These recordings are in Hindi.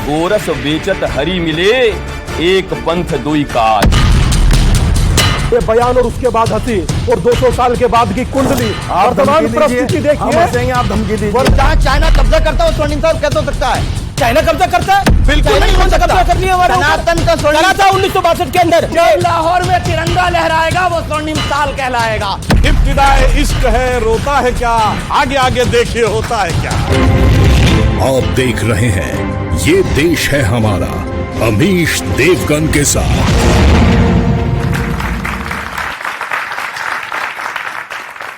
गोरस बेचत हरी मिले, एक पंथ दुई काज। ये बयान और उसके बाद हंसी और 200 साल के बाद की कुंडली, वर्तमान परिस्थिति देखिए। आप धमकी दीजिए। जहाँ चाइना कब्जा करता है स्वर्णिम साहब कैसे हो सकता है? चाइना कब्जा करता है? बिल्कुल नहीं हो सकता। कब्जा कर लिया हमारा सनातन का स्वर्णिम करा था 1962 के अंदर। जो लाहौर में तिरंगा लहराएगा वो स्वर्णिम साल कहलाएगा। इब्तिदाए इश्क है, रोता है क्या, आगे आगे देखिए होता है क्या। आप देख रहे हैं ये देश है हमारा, अमीश देवगन के साथ।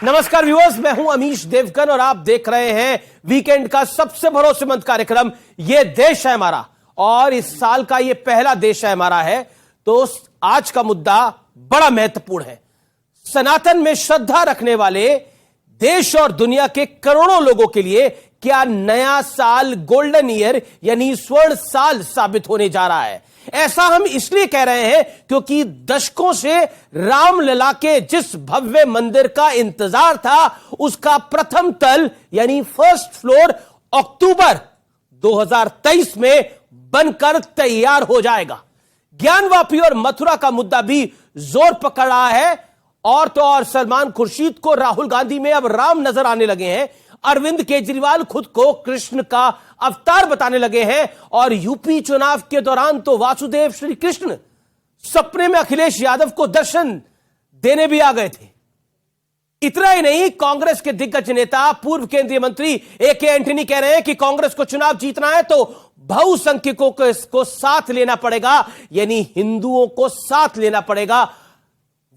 नमस्कार व्यूअर्स, मैं हूं अमीश देवगन और आप देख रहे हैं वीकेंड का सबसे भरोसेमंद कार्यक्रम ये देश है हमारा। और इस साल का ये पहला देश है हमारा है, तो आज का मुद्दा बड़ा महत्वपूर्ण है। सनातन में श्रद्धा रखने वाले देश और दुनिया के करोड़ों लोगों के लिए क्या नया साल गोल्डन ईयर यानी स्वर्ण साल साबित होने जा रहा है। ऐसा हम इसलिए कह रहे हैं क्योंकि दशकों से रामलला के जिस भव्य मंदिर का इंतजार था उसका प्रथम तल यानी फर्स्ट फ्लोर अक्टूबर 2023 में बनकर तैयार हो जाएगा। ज्ञानवापी और मथुरा का मुद्दा भी जोर पकड़ रहा है। और तो और सलमान खुर्शीद को राहुल गांधी में अब राम नजर आने लगे हैं। अरविंद केजरीवाल खुद को कृष्ण का अवतार बताने लगे हैं। और यूपी चुनाव के दौरान तो वासुदेव श्री कृष्ण सपने में अखिलेश यादव को दर्शन देने भी आ गए थे। इतना ही नहीं, कांग्रेस के दिग्गज नेता पूर्व केंद्रीय मंत्री AK एंटनी कह रहे हैं कि कांग्रेस को चुनाव जीतना है तो बहुसंख्यकों को साथ लेना पड़ेगा, यानी हिंदुओं को साथ लेना पड़ेगा,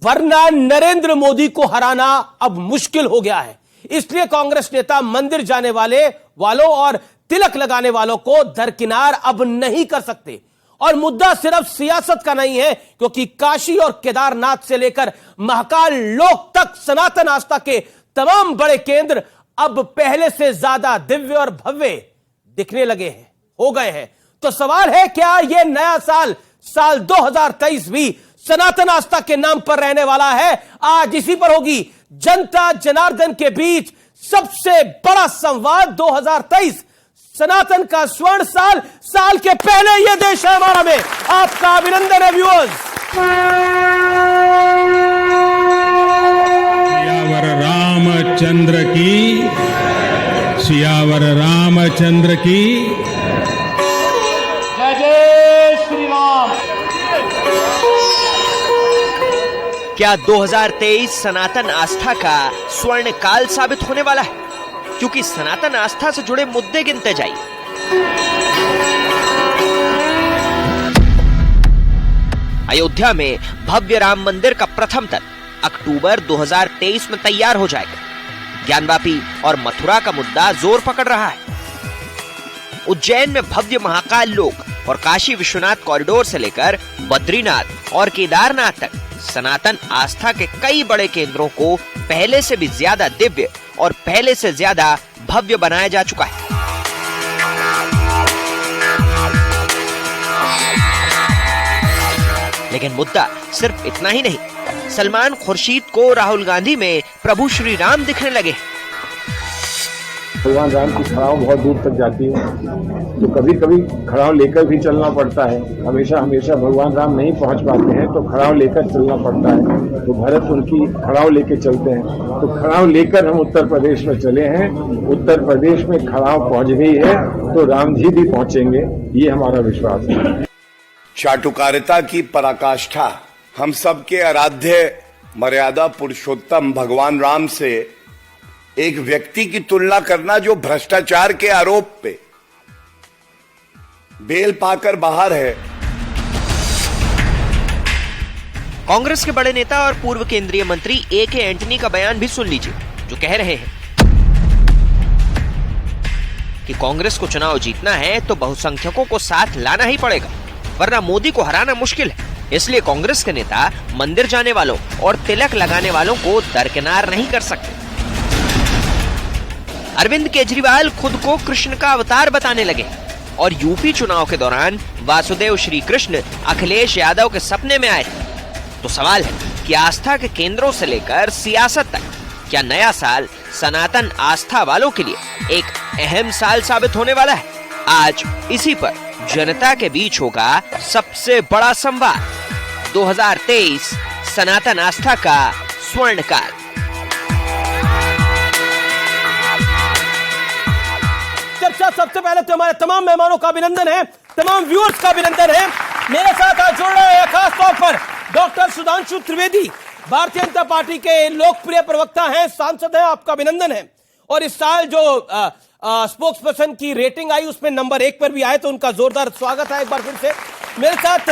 वरना नरेंद्र मोदी को हराना अब मुश्किल हो गया है। इसलिए कांग्रेस नेता मंदिर जाने वालों और तिलक लगाने वालों को दरकिनार अब नहीं कर सकते। और मुद्दा सिर्फ सियासत का नहीं है, क्योंकि काशी और केदारनाथ से लेकर महाकाल लोक तक सनातन आस्था के तमाम बड़े केंद्र अब पहले से ज्यादा दिव्य और भव्य दिखने लगे हैं, हो गए हैं। तो सवाल है, क्या यह नया साल 2023 भी सनातन आस्था के नाम पर रहने वाला है? आज इसी पर होगी जनता जनार्दन के बीच सबसे बड़ा संवाद। 2023 सनातन का स्वर्ण साल के पहले ये देश है हमारा में आपका अभिनंदन है व्यूअर्स। सियावर रामचंद्र की, सियावर रामचंद्र की जय जय श्री राम। क्या 2023 सनातन आस्था का स्वर्ण काल साबित होने वाला है? क्योंकि सनातन आस्था से जुड़े मुद्दे गिनते जाइए। अयोध्या में भव्य राम मंदिर का प्रथम तल अक्टूबर 2023 में तैयार हो जाएगा। ज्ञानवापी और मथुरा का मुद्दा जोर पकड़ रहा है। उज्जैन में भव्य महाकाल लोक और काशी विश्वनाथ कॉरिडोर से लेकर बद्रीनाथ और केदारनाथ तक सनातन आस्था के कई बड़े केंद्रों को पहले से भी ज्यादा दिव्य और पहले से ज्यादा भव्य बनाया जा चुका है। लेकिन मुद्दा सिर्फ इतना ही नहीं। सलमान खुर्शीद को राहुल गांधी में प्रभु श्री राम दिखने लगे। भगवान राम की खड़ाव बहुत दूर तक जाती है, तो कभी कभी खड़ाव लेकर भी चलना पड़ता है। हमेशा भगवान राम नहीं पहुंच पाते हैं तो खड़ाव लेकर चलना पड़ता है। तो भरत उनकी खड़ाव लेकर चलते हैं, तो खड़ाव लेकर हम उत्तर प्रदेश में चले हैं। उत्तर प्रदेश में खड़ाव पहुंच गई है तो राम जी भी पहुंचेंगे, ये हमारा विश्वास है। चाटुकारिता की पराकाष्ठा हम सबके आराध्य मर्यादा पुरुषोत्तम भगवान राम से एक व्यक्ति की तुलना करना जो भ्रष्टाचार के आरोप पे बेल पाकर बाहर है। कांग्रेस के बड़े नेता और पूर्व केंद्रीय मंत्री AK एंटनी का बयान भी सुन लीजिए, जो कह रहे हैं कि कांग्रेस को चुनाव जीतना है तो बहुसंख्यकों को साथ लाना ही पड़ेगा, वरना मोदी को हराना मुश्किल है। इसलिए कांग्रेस के नेता मंदिर जाने वालों और तिलक लगाने वालों को दरकिनार नहीं कर सकते। अरविंद केजरीवाल खुद को कृष्ण का अवतार बताने लगे और यूपी चुनाव के दौरान वासुदेव श्री कृष्ण अखिलेश यादव के सपने में आए थे। तो सवाल है कि आस्था के केंद्रों से लेकर सियासत तक क्या नया साल सनातन आस्था वालों के लिए एक अहम साल साबित होने वाला है? आज इसी पर जनता के बीच होगा सबसे बड़ा संवाद। 2023 सनातन आस्था का स्वर्ण काल। चर्चा सबसे पहले तो हमारे तमाम मेहमानों का अभिनंदन है, तमाम व्यूअर्स का अभिनंदन है। मेरे साथ आज जुड़ रहे हैं खास तौर पर डॉक्टर सुधांशु त्रिवेदी, भारतीय जनता पार्टी के लोकप्रिय प्रवक्ता हैं, सांसद हैं, आपका अभिनंदन है। और इस साल जो स्पोक्स पर्सन की रेटिंग आई उसमें नंबर 1 पर भी आए, तो उनका जोरदार स्वागत है एक बार फिर से। मेरे साथ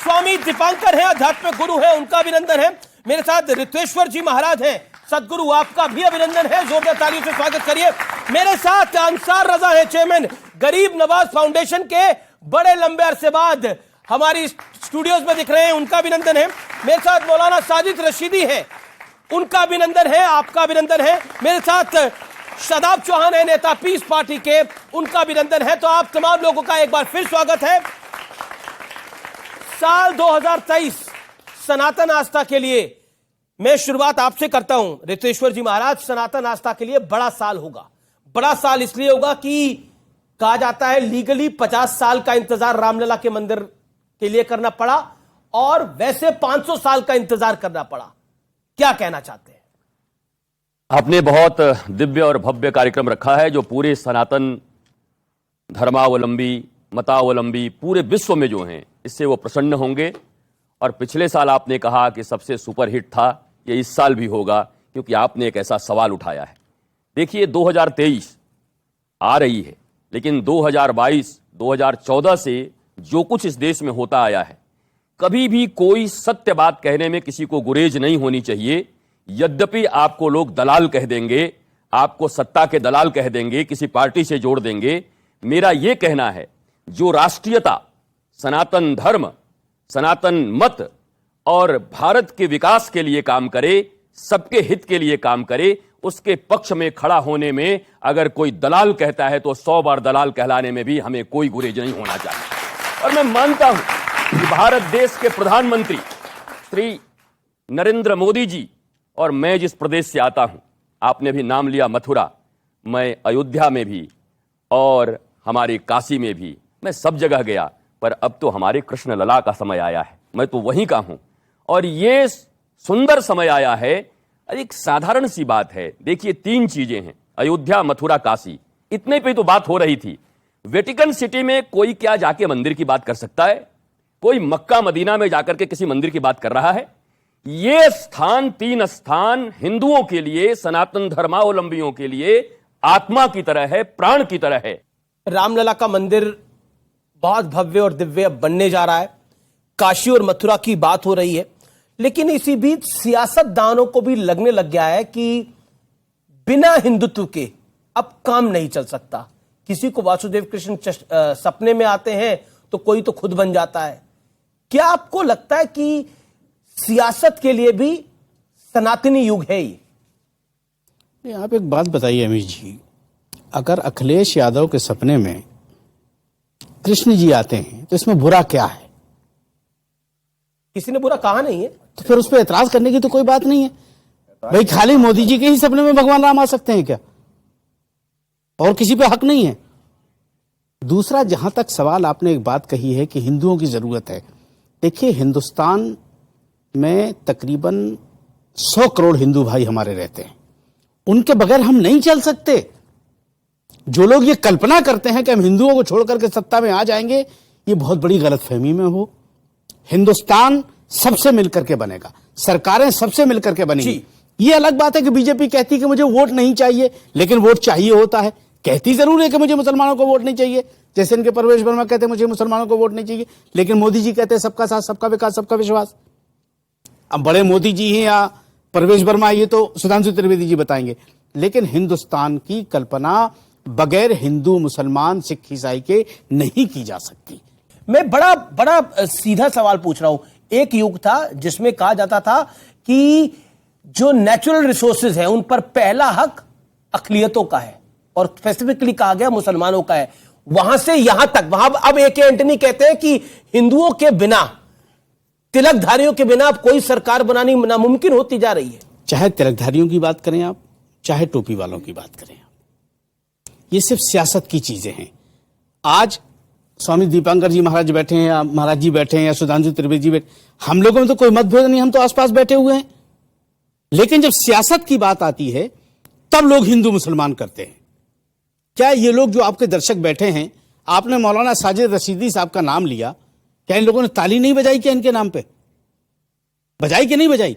स्वामी दीपांकर हैं, आध्यात्मिक गुरु हैं, उनका अभिनंदन है। मेरे साथ ऋत्वेश्वर जी महाराज हैं, सदगुरु, आपका भी अभिनंदन है, जोरदार तालियों से स्वागत करिए। मेरे साथ अंसार रजा है, चेयरमैन गरीब नवाज फाउंडेशन के, बड़े लंबे अरसे बाद हमारी स्टूडियोज में दिख रहे हैं, उनका अभिनंदन है। मेरे साथ मौलाना साजिद रशीदी है, उनका अभिनंदन है, आपका अभिनंदन है। मेरे साथ शादाब चौहान है, नेता पीस पार्टी के, उनका अभिनंदन है। तो आप तमाम लोगों का एक बार फिर स्वागत है। साल 2023 सनातन आस्था के लिए मैं शुरुआत आपसे करता हूं ऋत्वेश्वर जी महाराज। सनातन आस्था के लिए बड़ा साल होगा। बड़ा साल इसलिए होगा कि कहा जाता है लीगली 50 साल का इंतजार रामलला के मंदिर के लिए करना पड़ा, और वैसे 500 साल का इंतजार करना पड़ा। क्या कहना चाहते हैं? आपने बहुत दिव्य और भव्य कार्यक्रम रखा है, जो पूरे सनातन धर्मावलंबी, मतावलंबी पूरे विश्व में जो हैं, इससे वो प्रसन्न होंगे। और पिछले साल आपने कहा कि सबसे सुपरहिट था, ये इस साल भी होगा, क्योंकि आपने एक ऐसा सवाल उठाया है। देखिए 2023 आ रही है, लेकिन 2022, 2014 से जो कुछ इस देश में होता आया है, कभी भी कोई सत्य बात कहने में किसी को गुरेज नहीं होनी चाहिए। यद्यपि आपको लोग दलाल कह देंगे, आपको सत्ता के दलाल कह देंगे, किसी पार्टी से जोड़ देंगे, मेरा यह कहना है जो राष्ट्रीयता, सनातन धर्म, सनातन मत और भारत के विकास के लिए काम करे, सबके हित के लिए काम करे, उसके पक्ष में खड़ा होने में अगर कोई दलाल कहता है तो 100 बार दलाल कहलाने में भी हमें कोई गुरेज नहीं होना चाहिए। और मैं मानता हूं कि भारत देश के प्रधानमंत्री श्री नरेंद्र मोदी जी और मैं जिस प्रदेश से आता हूं, आपने भी नाम लिया मथुरा, मैं अयोध्या में भी और हमारे काशी में भी, मैं सब जगह गया, पर अब तो हमारे कृष्ण लला का समय आया है, मैं तो वहीं का हूं। और ये सुंदर समय आया है। एक साधारण सी बात है, देखिए 3 चीजें हैं, अयोध्या, मथुरा, काशी, इतने पे तो बात हो रही थी। वेटिकन सिटी में कोई क्या जाके मंदिर की बात कर सकता है? कोई मक्का मदीना में जाकर के किसी मंदिर की बात कर रहा है? ये स्थान, 3 स्थान हिंदुओं के लिए, सनातन धर्मावलंबियों के लिए आत्मा की तरह है, प्राण की तरह है। रामलला का मंदिर बहुत भव्य और दिव्य बनने जा रहा है, काशी और मथुरा की बात हो रही है, लेकिन इसी बीच सियासतदानों को भी लगने लग गया है कि बिना हिंदुत्व के अब काम नहीं चल सकता। किसी को वासुदेव कृष्ण सपने में आते हैं तो कोई तो खुद बन जाता है। क्या आपको लगता है कि सियासत के लिए भी सनातनी युग है ये? आप एक बात बताइए अमीश जी, अगर अखिलेश यादव के सपने में कृष्ण जी आते हैं तो इसमें बुरा क्या है? किसी ने बुरा कहा नहीं है, तो फिर उस पर एतराज करने की तो कोई बात नहीं है। भाई खाली मोदी जी के ही सपने में भगवान राम आ सकते हैं क्या? और किसी पे हक नहीं है? दूसरा, जहां तक सवाल आपने एक बात कही है कि हिंदुओं की जरूरत है, देखिए हिंदुस्तान में तकरीबन 100 करोड़ हिंदू भाई हमारे रहते हैं, उनके बगैर हम नहीं चल सकते। जो लोग ये कल्पना करते हैं कि हम हिंदुओं को छोड़कर के सत्ता में आ जाएंगे, ये बहुत बड़ी गलतफहमी में हो। हिंदुस्तान सबसे मिलकर के बनेगा, सरकारें सबसे मिलकर के बनेगी। ये अलग बात है कि बीजेपी कहती है कि मुझे वोट नहीं चाहिए, लेकिन वोट चाहिए होता है। कहती जरूर है कि मुझे मुसलमानों को वोट नहीं चाहिए, जैसे इनके परवेश वर्मा कहते हैं मुझे मुसलमानों को वोट नहीं चाहिए, लेकिन मोदी जी कहते हैं सबका साथ, सबका विकास, सबका विश्वास। अब बड़े मोदी जी हैं या परवेश वर्मा, ये तो सुधांशु त्रिवेदी जी बताएंगे। लेकिन हिंदुस्तान की कल्पना बगैर हिंदू, मुसलमान, सिख, ईसाई के नहीं की जा सकती। मैं बड़ा सीधा सवाल पूछ रहा हूं। एक युग था जिसमें कहा जाता था कि जो नेचुरल रिसोर्सेज हैं उन पर पहला हक अक़लियतों का है, और स्पेसिफिकली कहा गया मुसलमानों का है। वहां से यहां तक, वहां अब ए के एंटनी कहते हैं कि हिंदुओं के बिना, तिलकधारियों के बिना अब कोई सरकार बनानी नामुमकिन होती जा रही है। चाहे तिलकधारियों की बात करें आप, चाहे टोपी वालों की बात करें आप, ये सिर्फ सियासत की चीजें हैं। आज स्वामी दीपांकर जी महाराज बैठे हैं या महाराज जी बैठे हैं या सुधांशु त्रिवेदी जी बैठे, हम लोगों में तो कोई मतभेद नहीं, हम तो आसपास बैठे हुए हैं। लेकिन जब सियासत की बात आती है तब लोग हिंदू मुसलमान करते हैं। क्या ये लोग जो आपके दर्शक बैठे हैं, आपने मौलाना साजिद रशीदी साहब का नाम लिया, क्या इन लोगों ने ताली नहीं बजाई? क्या इनके नाम पे बजाई कि नहीं बजाई?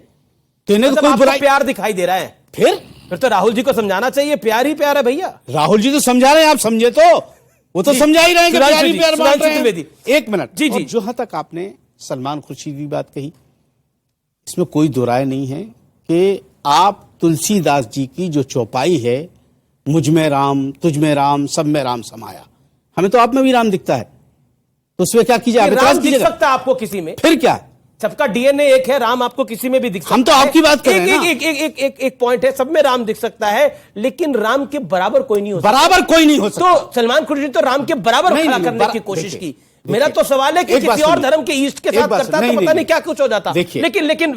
तो इन्हें तो कोई आपको बुराई, प्यार दिखाई दे रहा है। फिर तो राहुल जी को समझाना चाहिए, प्यार ही प्यार है भैया। राहुल जी तो समझा रहे हैं, आप समझे तो वो तो समझा ही रहे हैं कि सुधांशु प्यार ही जी, प्यार बांट रहे सुधांशु हैं। एक मिनट जी, और जी। जहां तक आपने सलमान खुर्शीद की बात कही, इसमें कोई दो राय नहीं है कि आप तुलसीदास जी की जो चौपाई है, मुझ में राम, तुझ में राम, सब में राम समाया, हमें तो आप में भी राम दिखता है, तो उसमें क्या कीजिए? आप राम इतराज दिख कीजिएगा, सकता है आपको किसी में, फिर क्या? सबका डीएनए एक है, राम आपको किसी में भी दिख सकता है। हम तो आपकी बात कर रहे हैं ना। एक पॉइंट है, सब में राम दिख सकता है, लेकिन राम के बराबर कोई नहीं हो सकता। बराबर कोई नहीं हो सकता। तो सलमान खुर्शीद तो राम के बराबर नहीं, खड़ा नहीं, करने की कोशिश देखिए, की। मेरा तो सवाल है कि एक बात किसी और सुनिए। धर्म के ईस्ट के एक साथ बात करता सुनिए, तो पता नहीं क्या कुछ हो जाता। देखिए, लेकिन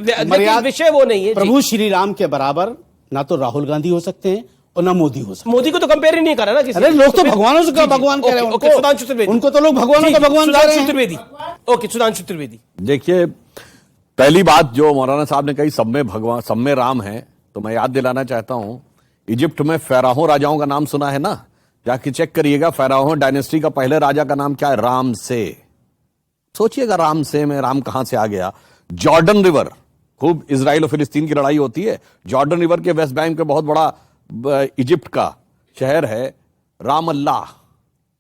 विषय वो नहीं है। प्रभु श्री राम के बराबर ना तो राहुल गांधी हो सकते हैं और ना मोदी हो सकते हैं। मोदी को तो कंपेयर ही नहीं करा ना किसी। अरे लोग तो फिर- भगवानों से जी, जी, भगवान कह रहे हैं ओके, उनको। सुधांशु त्रिवेदी। उनको तो लोग भगवानों जी, का भगवान कह रहे सुधांशु हैं। त्रिवेदी। ओके, सुधांशु त्रिवेदी। देखिए, पहली बात जो मौलाना साहब ने कही, सब में भगवान, सब में राम है, तो मैं याद दिलाना चाहता हूं, इजिप्ट में फेराहो राजाओं का नाम सुना है ना? जाके चेक करिएगा, फेराहो डायनेस्टी का पहले राजा का नाम क्या है? राम से। सोचिएगा, राम से में राम कहां से आ गया? जॉर्डन रिवर, खूब इजराइल और फिलिस्तीन की लड़ाई होती है, जॉर्डन रिवर के वेस्ट बैंक पे बहुत बड़ा इजिप्ट का शहर है राम अल्लाह।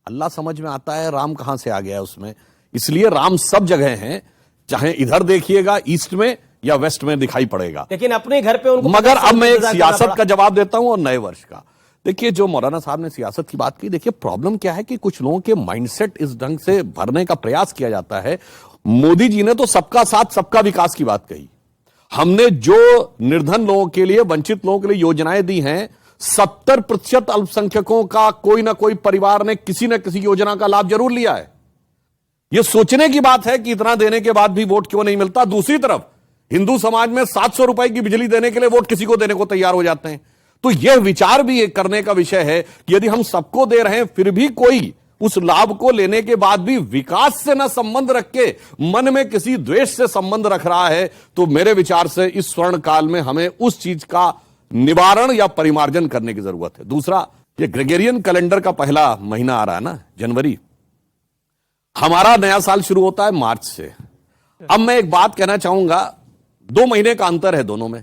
अल्लाह समझ में आता है, राम कहां से आ गया है उसमें। इसलिए राम सब जगह हैं, चाहे इधर देखिएगा ईस्ट में या वेस्ट में दिखाई पड़ेगा। लेकिन अपने घर पे उनको, मगर अब मैं एक सियासत का जवाब देता हूं और नए वर्ष का। देखिए, जो मौलाना साहब ने सियासत की बात की, देखिए प्रॉब्लम क्या है कि कुछ लोगों के माइंडसेट इस ढंग से भरने का प्रयास किया जाता है। मोदी जी ने तो सबका साथ सबका विकास की बात कही। हमने जो निर्धन लोगों के लिए, वंचित लोगों के लिए योजनाएं दी हैं, 70% अल्पसंख्यकों का कोई ना कोई परिवार ने किसी न किसी योजना का लाभ जरूर लिया है। यह सोचने की बात है कि इतना देने के बाद भी वोट क्यों नहीं मिलता। दूसरी तरफ हिंदू समाज में 700 रुपए की बिजली देने के लिए वोट किसी को देने को तैयार हो जाते हैं। तो यह विचार भी एक करने का विषय है कि यदि हम सबको दे रहे हैं, फिर भी कोई उस लाभ को लेने के बाद भी विकास से न संबंध रख के मन में किसी द्वेष से संबंध रख रहा है, तो मेरे विचार से इस स्वर्ण काल में हमें उस चीज का निवारण या परिमार्जन करने की जरूरत है। दूसरा, ये ग्रेगोरियन कैलेंडर का पहला महीना आ रहा है ना, जनवरी। हमारा नया साल शुरू होता है मार्च से। अब मैं एक बात कहना चाहूंगा, 2 महीने का अंतर है दोनों में।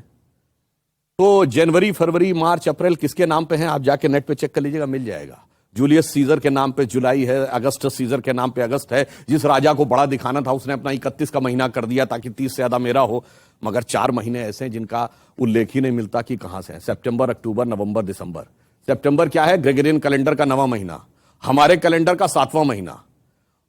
तो जनवरी, फरवरी, मार्च, अप्रैल किसके नाम पे हैं? आप जाके नेट पे चेक कर लीजिएगा, मिल जाएगा। जूलियस सीजर के नाम पे जुलाई है, अगस्टस सीजर के नाम पे अगस्त है। जिस राजा को बड़ा दिखाना था उसने अपना 31 का महीना कर दिया ताकि 30 से ज्यादा मेरा हो। मगर 4 महीने ऐसे हैं जिनका उल्लेख ही नहीं मिलता कि कहां से है। सितंबर, अक्टूबर, नवंबर, दिसंबर। सितंबर क्या है? ग्रेगोरियन कैलेंडर का 9वां महीना, हमारे कैलेंडर का 7वां महीना।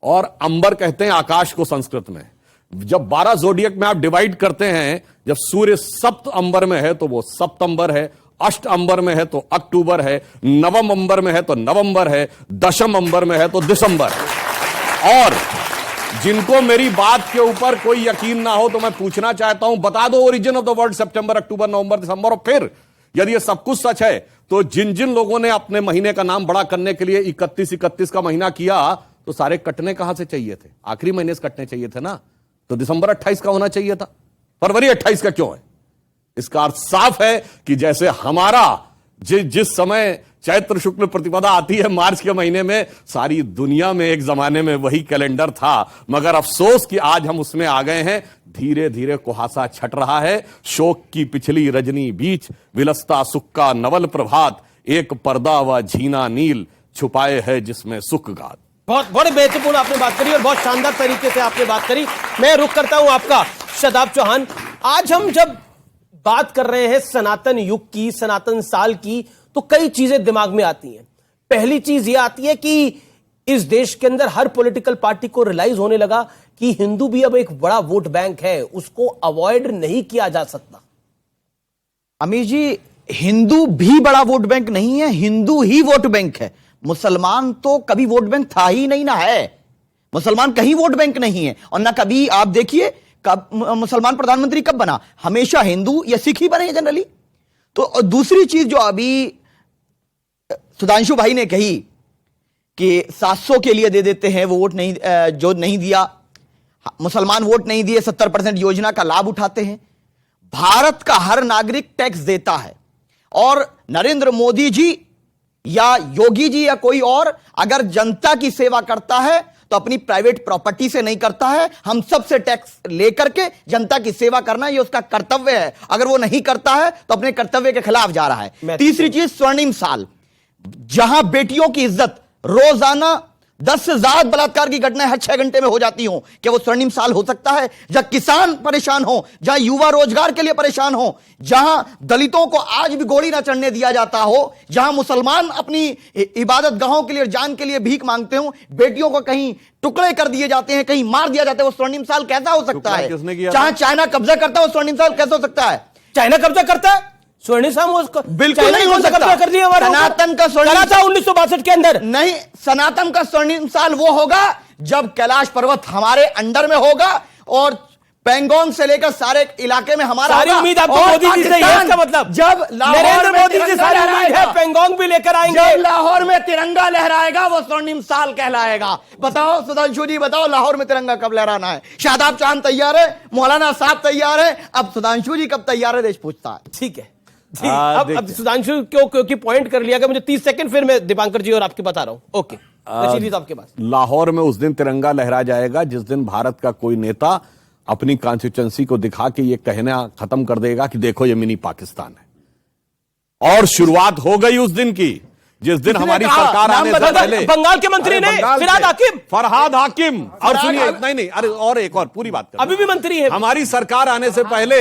और अंबर कहते हैं आकाश को संस्कृत में। जब 12 जोडियक में आप डिवाइड करते हैं, जब सूर्य सप्त अंबर में है तो वो सप्तंबर है, अष्ट अंबर में है तो अक्टूबर है, नवम अंबर में है तो नवंबर है, दशम अंबर में है तो दिसंबर। और जिनको मेरी बात के ऊपर कोई यकीन ना हो तो मैं पूछना चाहता हूं, बता दो ओरिजिन ऑफ द वर्ल्ड सितंबर, अक्टूबर, नवंबर, दिसंबर। और फिर यदि ये सब कुछ सच है तो जिन जिन लोगों ने अपने महीने का नाम बड़ा करने के लिए 31 का महीना किया, तो सारे कटने कहां से चाहिए थे? आखिरी महीने से कटने चाहिए थे ना। तो दिसंबर 28 का होना चाहिए था, फरवरी 28 का क्यों है? इसका अर्थ साफ है कि जैसे हमारा जिस समय चैत्र शुक्ल प्रतिपदा आती है मार्च के महीने में, सारी दुनिया में एक जमाने में वही कैलेंडर था। मगर अफसोस कि आज हम उसमें आ गए हैं। धीरे धीरे कुहासा छट रहा है। शोक की पिछली रजनी बीच विलसता सुख का नवल प्रभात, एक पर्दा व झीना नील छुपाए है जिसमें सुख गात। बहुत बड़े महत्वपूर्ण आपने बात करी और बहुत शानदार तरीके से आपने बात करी। मैं रुक करता हूं आपका शदाब चौहान। आज हम जब बात कर रहे हैं सनातन युग की, सनातन साल की, तो कई चीजें दिमाग में आती हैं। पहली चीज यह आती है कि इस देश के अंदर हर पॉलिटिकल पार्टी को रियलाइज होने लगा कि हिंदू भी अब एक बड़ा वोट बैंक है, उसको अवॉइड नहीं किया जा सकता। अमीर जी, हिंदू भी बड़ा वोट बैंक नहीं है, हिंदू ही वोट बैंक है। मुसलमान तो कभी वोट बैंक था ही नहीं ना है। मुसलमान कहीं वोट बैंक नहीं है। और ना कभी, आप देखिए कब मुसलमान प्रधानमंत्री कब बना, हमेशा हिंदू या सिख ही बने हैं जनरली। तो दूसरी चीज जो अभी सुधांशु भाई ने कही कि 700 के लिए दे देते हैं, वो वोट नहीं, जो नहीं दिया, मुसलमान वोट नहीं दिए, 70% योजना का लाभ उठाते हैं। भारत का हर नागरिक टैक्स देता है, और नरेंद्र मोदी जी या योगी जी या कोई और अगर जनता की सेवा करता है तो अपनी प्राइवेट प्रॉपर्टी से नहीं करता है। हम सबसे टैक्स लेकर के जनता की सेवा करना ये उसका कर्तव्य है। अगर वो नहीं करता है तो अपने कर्तव्य के खिलाफ जा रहा है। तीसरी चीज, स्वर्णिम साल, जहां बेटियों की इज्जत, रोजाना 10 से ज्यादा बलात्कार की घटनाएं हर 6 घंटे में हो जाती हो, क्या वो स्वर्णिम साल हो सकता है? जहां किसान परेशान हो, जहां युवा रोजगार के लिए परेशान हो, जहां दलितों को आज भी गोली ना चढ़ने दिया जाता हो, जहां मुसलमान अपनी इबादत गाहों के लिए, जान के लिए भीख मांगते हो, बेटियों को कहीं टुकड़े कर दिए जाते हैं, कहीं मार दिया जाता है, वो स्वर्णिम साल कैसा हो सकता है? जहां चाइना कब्जा करता है वो स्वर्णिम साल कैसा हो सकता है? चाइना कब्जा करता है, स्वर्णिम साल बिल्कुल नहीं हो सकता। कर दिया सनातन का स्वर्णिम था 1962 के अंदर। नहीं, सनातन का स्वर्णिम साल वो होगा जब कैलाश पर्वत हमारे अंडर में होगा और पेंगोंग से लेकर सारे इलाके में हमारा सारी उम्मीद आपको मोदी जी से है, इसका मतलब जब नरेंद्र मोदी जी सारी उम्मीद है पेंगोंग भी लेकर आएंगे। जब लाहौर में तिरंगा लहराएगा वो स्वर्णिम साल कहलाएगा। बताओ सुधांशु जी, बताओ लाहौर में तिरंगा कब लहराना है? शादाब चांद तैयार है, मौलाना साहब तैयार है, अब सुधांशु जी कब तैयार है देश पूछता है। ठीक है जी, अब सुधांशु क्योंकि पॉइंट कर लिया, मुझे 30 सेकंड फिर मैं दीपांकर जी और आपके बता रहा हूं। ओके, रशीद जी आपके पास। लाहौर में उस दिन तिरंगा लहरा जाएगा जिस दिन भारत का कोई नेता अपनी कॉन्स्टिट्यूएंसी को दिखा के ये कहना खत्म कर देगा कि देखो ये मिनी पाकिस्तान है। और शुरुआत हो गई उस दिन की जिस दिन हमारी सरकार आने से पहले बंगाल के मंत्री ने फरहाद हाकिम, और सुनिए, नहीं, अरे और एक और पूरी बात अभी भी मंत्री है। हमारी सरकार आने से पहले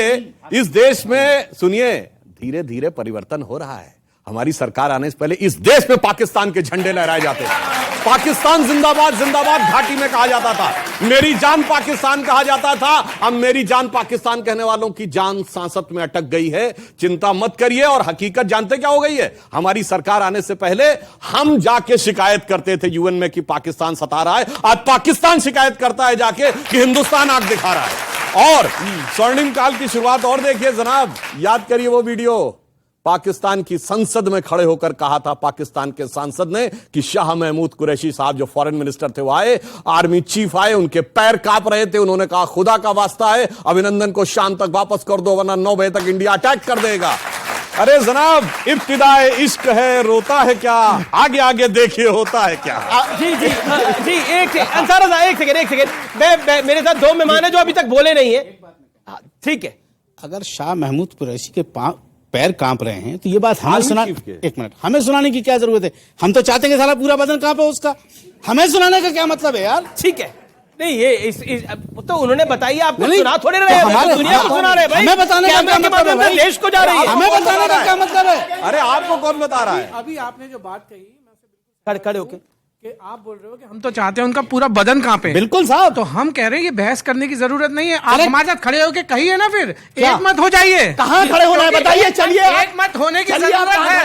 इस देश में, सुनिए, धीरे धीरे परिवर्तन हो रहा है। हमारी सरकार आने से पहले इस देश में पाकिस्तान के झंडे लहराए जाते थे। पाकिस्तान जिंदाबाद जिंदाबाद घाटी में कहा जाता था, मेरी जान पाकिस्तान कहा जाता था। अब मेरी जान पाकिस्तान कहने वालों की जान सांसत में अटक गई है। चिंता मत करिए। और हकीकत जानते क्या हो गई है? हमारी सरकार आने से पहले हम जाके शिकायत करते थे यूएन में कि पाकिस्तान सता रहा है, आज पाकिस्तान शिकायत करता है जाके कि हिंदुस्तान आंख दिखा रहा है। और स्वर्णिम काल की शुरुआत और देखिए जनाब, याद करिए वो वीडियो, पाकिस्तान की संसद में खड़े होकर कहा था पाकिस्तान के सांसद ने कि शाह महमूद कुरैशी साहब जो फॉरेन मिनिस्टर थे वो आए, आर्मी चीफ आए, उनके पैर कांप रहे थे, उन्होंने कहा खुदा का वास्ता है अभिनंदन को शाम तक वापस कर दो वरना 9 बजे तक इंडिया अटैक कर देगा। अरे जनाब, इब्तिदाए इश्क है, रोता है क्या, आगे आगे देखिए होता है क्या। जी जी जी, एक सेकंड, मेरे साथ 2 मेहमान है जो अभी तक बोले नहीं है। ठीक है, अगर शाह महमूद कुरैशी के पैर कांप रहे हैं तो ये बात हमें हमें सुनाने की क्या जरूरत है? हम तो चाहते हैं कि साला पूरा बदन कांपे उसका, हमें सुनाने का क्या मतलब है यार? ठीक है, नहीं ये तो उन्होंने बताइए, आपको सुना थोड़े रहे हैं, दुनिया को सुना रहे हैं भाई। हमें बताने का क्या मतलब है? देश को जा रही है, हमें बताने का क्या मतलब है? अरे आपको कौन बता रहा है? अभी आपने जो बात कही, खड़े होके कि आप बोल रहे हो कि हम तो चाहते हैं उनका पूरा बदन कांपे। बिल्कुल साहब, तो हम कह रहे हैं ये बहस करने की जरूरत नहीं है। आप हमारे साथ खड़े होके कहिए ना, फिर एक मत हो जाइए। कहां खड़े होना है बताइए? चलिए, एक मत होने की जरूरत है।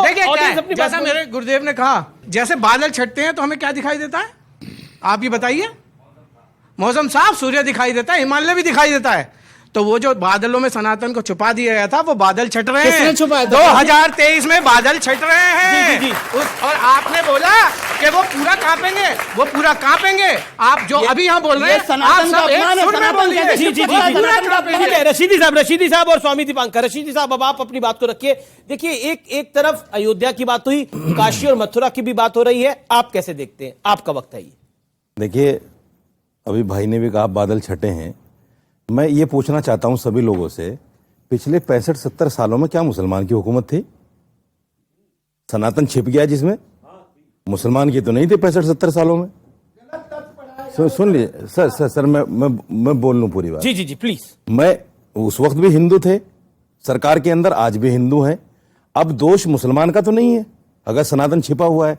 देखिए, जैसा मेरे गुरुदेव ने कहा, जैसे बादल छटते हैं तो हमें क्या दिखाई देता है? आप ये बताइए। मौसम साफ, सूर्य दिखाई देता है, हिमालय भी दिखाई देता है। तो वो जो बादलों में सनातन को छुपा दिया गया था वो बादल छट रहे हैं। किसने छुपाया? 2023 में बादल छट रहे हैं। जी। और आपने बोला कि वो पूरा कांपेंगे, वो पूरा कांपेंगे। आप जो अभी यहाँ बोल रहे हैं, सनातन का अपमान है, सनातन जी जी जी, रशीदी साहब और स्वामी दीपांकर। रशीदी साहब, अब आप अपनी बात को रखिए। देखिए, एक तरफ अयोध्या की बात हुई, काशी और मथुरा की भी बात हो रही है, आप कैसे देखते हैं? आपका वक्त है ये। देखिए, अभी भाई ने भी कहा बादल छटे हैं। मैं ये पूछना चाहता हूं सभी लोगों से, पिछले 65-70 सालों में क्या मुसलमान की हुकूमत थी? सनातन छिप गया जिसमें, मुसलमान की तो नहीं थी 65-70 सालों में। सुन लीजिए सर, मैं बोल लूं पूरी बात। जी जी जी प्लीज। मैं उस वक्त भी हिंदू थे, सरकार के अंदर आज भी हिंदू हैं। अब दोष मुसलमान का तो नहीं है अगर सनातन छिपा हुआ है।